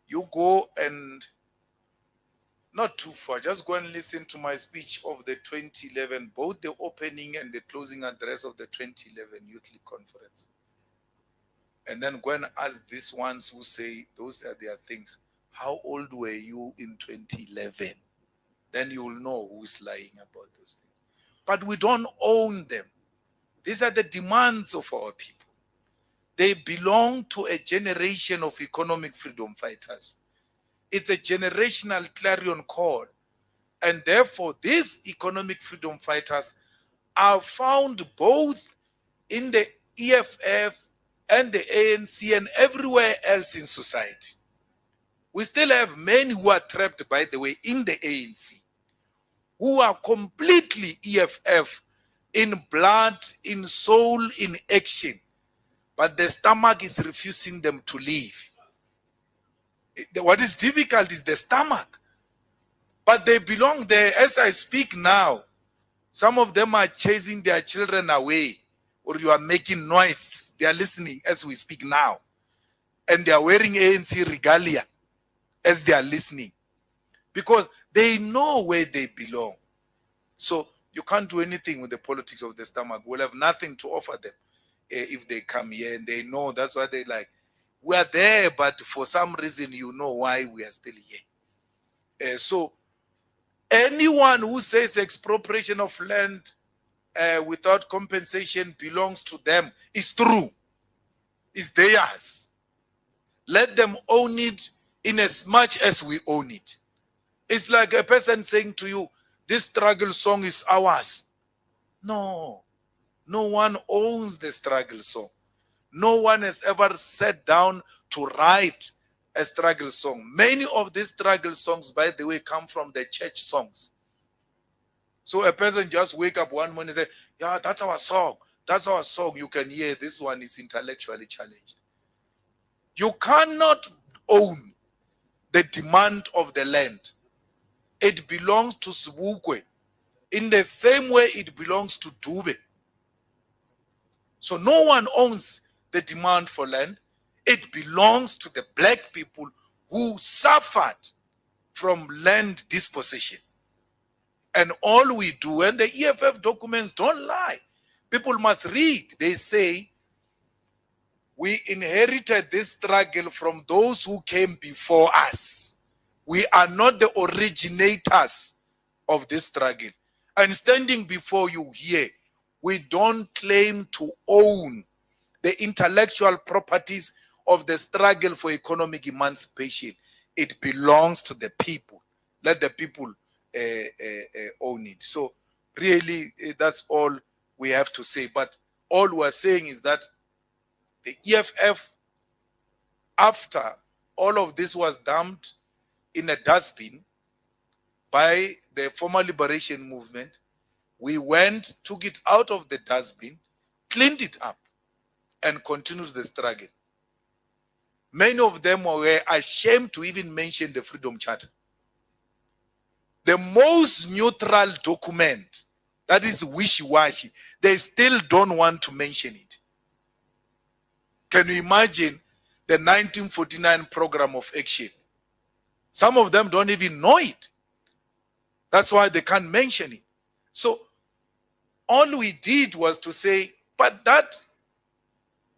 You go and not too far, just go and listen to my speech of the 2011, both the opening and the closing address of the 2011 Youth League Conference. And then go and ask these ones who say those are their things. How old were you in 2011? Then you will know who's lying about those things. But we don't own them. These are the demands of our people. They belong to a generation of economic freedom fighters. It's a generational clarion call. And therefore, these economic freedom fighters are found both in the EFF and the ANC and everywhere else in society. We still have men who are trapped, by the way, in the ANC, who are completely EFF, in blood, in soul, in action. But the stomach is refusing them to leave. What is difficult is the stomach. But they belong there. As I speak now, some of them are chasing their children away, or you are making noise. They are listening as we speak now. And they are wearing ANC regalia as they are listening, because they know where they belong. So you can't do anything with the politics of the stomach. We'll have nothing to offer them if they come here, and they know. That's why they like, we are there, but for some reason you know why we are still here. So anyone who says expropriation of land without compensation belongs to them is true. It's theirs. Let them own it in as much as we own it. It's like a person saying to you, this struggle song is ours. No, no one owns the struggle song. No one has ever sat down to write a struggle song. Many of these struggle songs, by the way, come from the church songs. So a person just wake up one morning and say, yeah, that's our song. That's our song. You can hear this one is intellectually challenged. You cannot own the demand of the land. It belongs to Sebokwe in the same way it belongs to Dube. So no one owns the demand for land. It belongs to the black people who suffered from land dispossession. And all we do, and the EFF documents don't lie. People must read. They say, we inherited this struggle from those who came before us. We are not the originators of this struggle. And standing before you here, we don't claim to own the intellectual properties of the struggle for economic emancipation. It belongs to the people. Let the people own it. So really, that's all we have to say. But all we are saying is that the EFF, after all of this was dumped in a dustbin by the former liberation movement, we went, took it out of the dustbin, cleaned it up, and continued the struggle. Many of them were ashamed to even mention the Freedom Charter. The most neutral document that is wishy-washy, they still don't want to mention it. Can you imagine the 1949 program of action? Some of them don't even know it. That's why they can't mention it. So all we did was to say, but that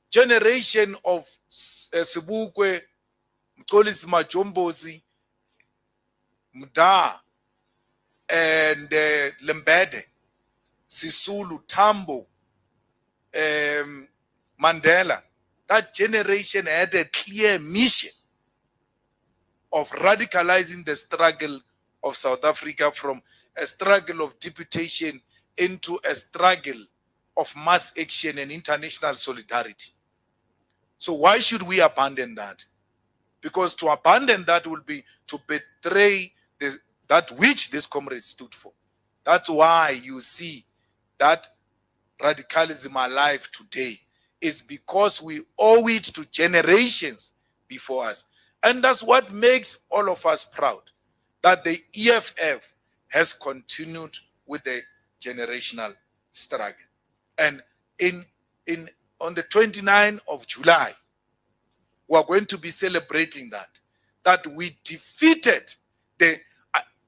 generation of Sebokwe, Mxolisi Majombozi, Mda, and Lembede, Sisulu, Tambo, Mandela, that generation had a clear mission of radicalizing the struggle of South Africa from a struggle of deputation into a struggle of mass action and international solidarity. So why should we abandon that? Because to abandon that will be to betray that which this comrade stood for. That's why you see that radicalism alive today is because we owe it to generations before us. And that's what makes all of us proud, that the EFF has continued with the generational struggle. And on the 29th of July, we are going to be celebrating that we defeated the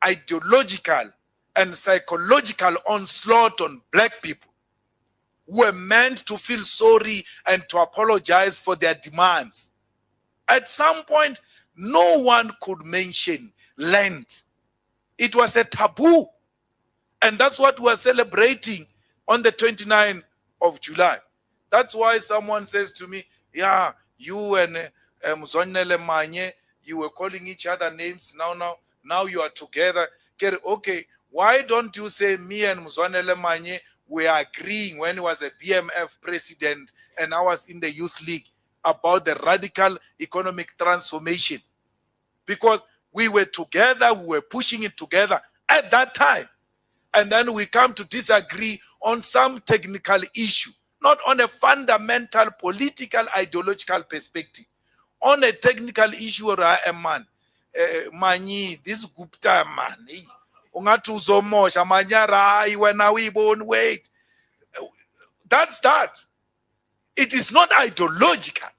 ideological and psychological onslaught on black people who were meant to feel sorry and to apologize for their demands. At some point, no one could mention land. It was a taboo. And that's what we're celebrating on the 29th of July. That's why someone says to me, yeah, you and Mzwanele Manye, you were calling each other names. Now you are together. Okay, why don't you say me and Mzwanele Manye, were agreeing when he was a BMF president and I was in the Youth League about the radical economic transformation. Because we were together, we were pushing it together at that time. And then we come to disagree on some technical issue, not on a fundamental political ideological perspective. On a technical issue, man, Mani, this Gupta man, ungathi uzomosha manyara hayi wena uyiboni wait. That's that. It is not ideological.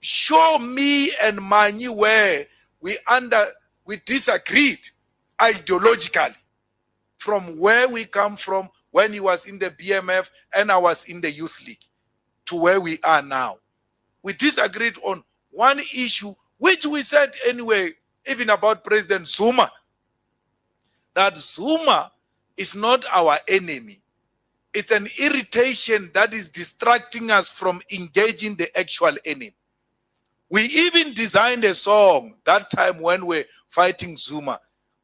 Show me and Mani where we disagreed ideologically from where we come from when he was in the BMF and I was in the Youth League to where we are now. We disagreed on one issue, which we said anyway, even about President Zuma, that Zuma is not our enemy. It's an irritation that is distracting us from engaging the actual enemy. We even designed a song that time when we're fighting Zuma.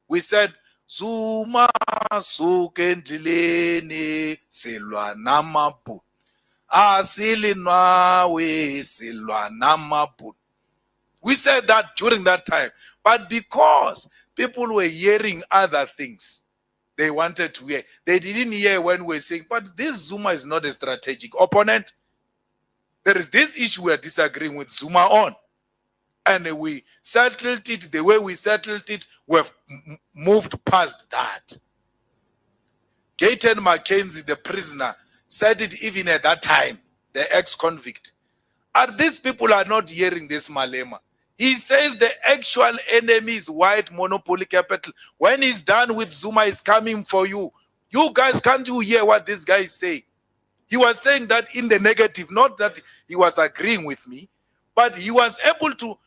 We said, Zuma sukendleleni silwa namabu. Asilinwawe silwa namabu. We said that during that time. But because people were hearing other things, they wanted to hear. They didn't hear when we were saying, but this Zuma is not a strategic opponent. There is this issue we are disagreeing with Zuma on. And we settled it the way we settled it. We've moved past that. Gayton Mackenzie, the prisoner, said it even at that time, the ex-convict. And these people are not hearing this Malema. He says the actual enemy is white monopoly capital. When he's done with Zuma, he's coming for you. You guys, can't you hear what this guy is saying? He was saying that in the negative, not that he was agreeing with me, but he was able to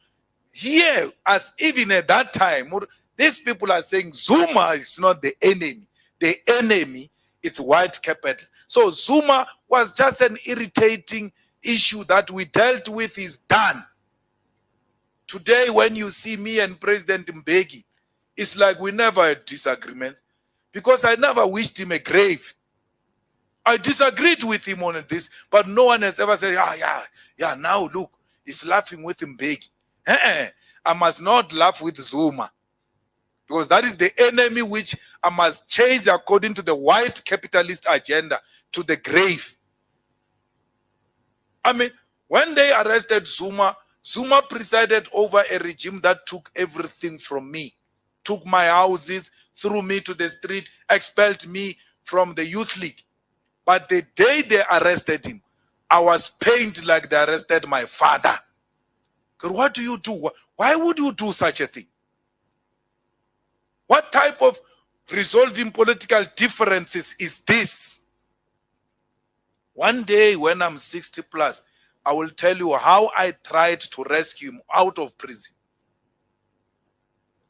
hear us even at that time. These people are saying Zuma is not the enemy. The enemy is white capital. So Zuma was just an irritating issue that we dealt with, is done. Today, when you see me and President Mbeki, it's like we never had disagreements because I never wished him a grave. I disagreed with him on this, but no one has ever said, yeah, now look, he's laughing with Mbeki. I must not laugh with Zuma because that is the enemy which I must chase according to the white capitalist agenda to the grave. I mean, when they arrested Zuma, Zuma presided over a regime that took everything from me, took my houses, threw me to the street, expelled me from the Youth League. But the day they arrested him, I was pained like they arrested my father. What do you do? Why would you do such a thing? What type of resolving political differences is this? One day when I'm 60 plus, I will tell you how I tried to rescue him out of prison.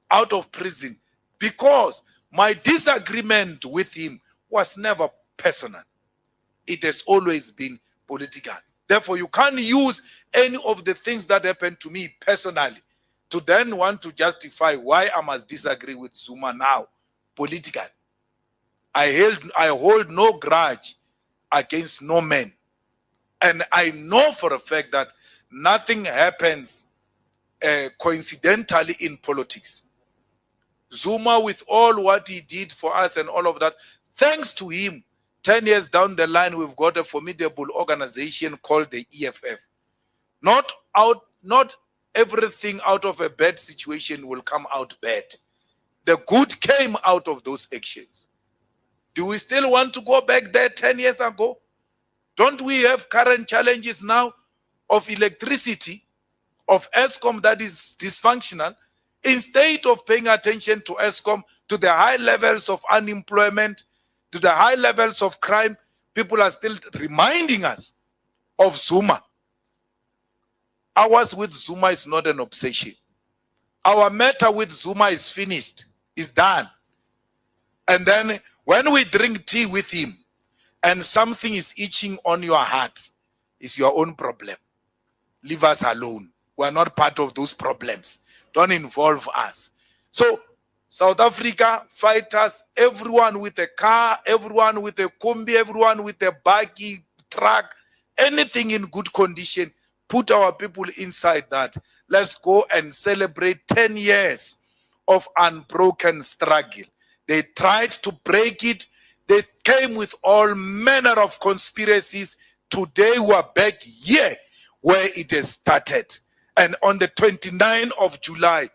Out of prison. Because my disagreement with him was never personal. It has always been political. Therefore, you can't use any of the things that happened to me personally to then want to justify why I must disagree with Zuma now, politically. I hold no grudge against no man. And I know for a fact that nothing happens coincidentally in politics. Zuma, with all what he did for us and all of that, thanks to him, 10 years down the line, we've got a formidable organization called the EFF. Not everything out of a bad situation will come out bad. The good came out of those actions. Do we still want to go back there 10 years ago? Don't we have current challenges now of electricity, of ESCOM that is dysfunctional? Instead of paying attention to ESCOM, to the high levels of unemployment, to the high levels of crime, people are still reminding us of Zuma. Ours with Zuma is not an obsession. Our matter with Zuma is finished, is done. And then when we drink tea with him and something is itching on your heart, it's your own problem. Leave us alone. We are not part of those problems. Don't involve us. So South Africa, fighters, everyone with a car, everyone with a combi, everyone with a buggy, truck, anything in good condition, put our people inside that. Let's go and celebrate 10 years of unbroken struggle. They tried to break it. They came with all manner of conspiracies. Today we are back here where it has started. And on the 29th of July,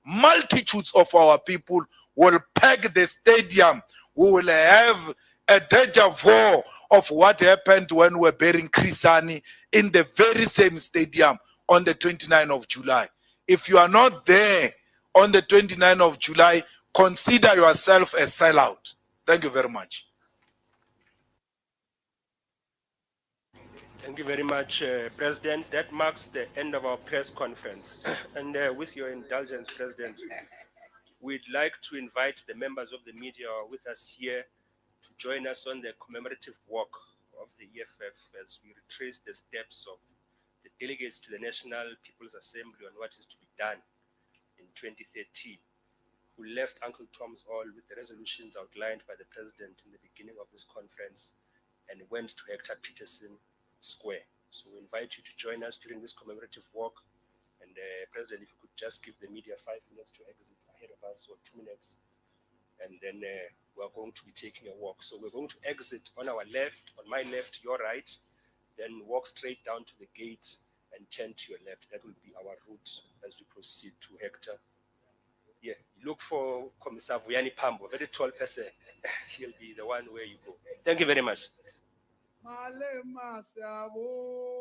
multitudes of our people will pack the stadium. We will have a deja vu of what happened when we were burying Chrisani in the very same stadium on the 29th of July. If you are not there on the 29th of July, consider yourself a sellout. Thank you very much. Thank you very much, President. That marks the end of our press conference. And with your indulgence, President, we'd like to invite the members of the media who are with us here to join us on the commemorative walk of the EFF as we retrace the steps of the delegates to the National People's Assembly on what is to be done in 2013, who left Uncle Tom's Hall with the resolutions outlined by the President in the beginning of this conference and went to Hector Peterson Square. So we invite you to join us during this commemorative walk. And President, if you could just give the media 5 minutes to exit ahead of us, or 2 minutes, and then we're going to be taking a walk. So we're going to exit on our left, on my left, your right, then walk straight down to the gate and turn to your left. That will be our route as we proceed to Hector. Yeah, look for Commissar Vuyani Pambo, a very tall person. He'll be the one where you go. Thank you very much. Malema siyabonga.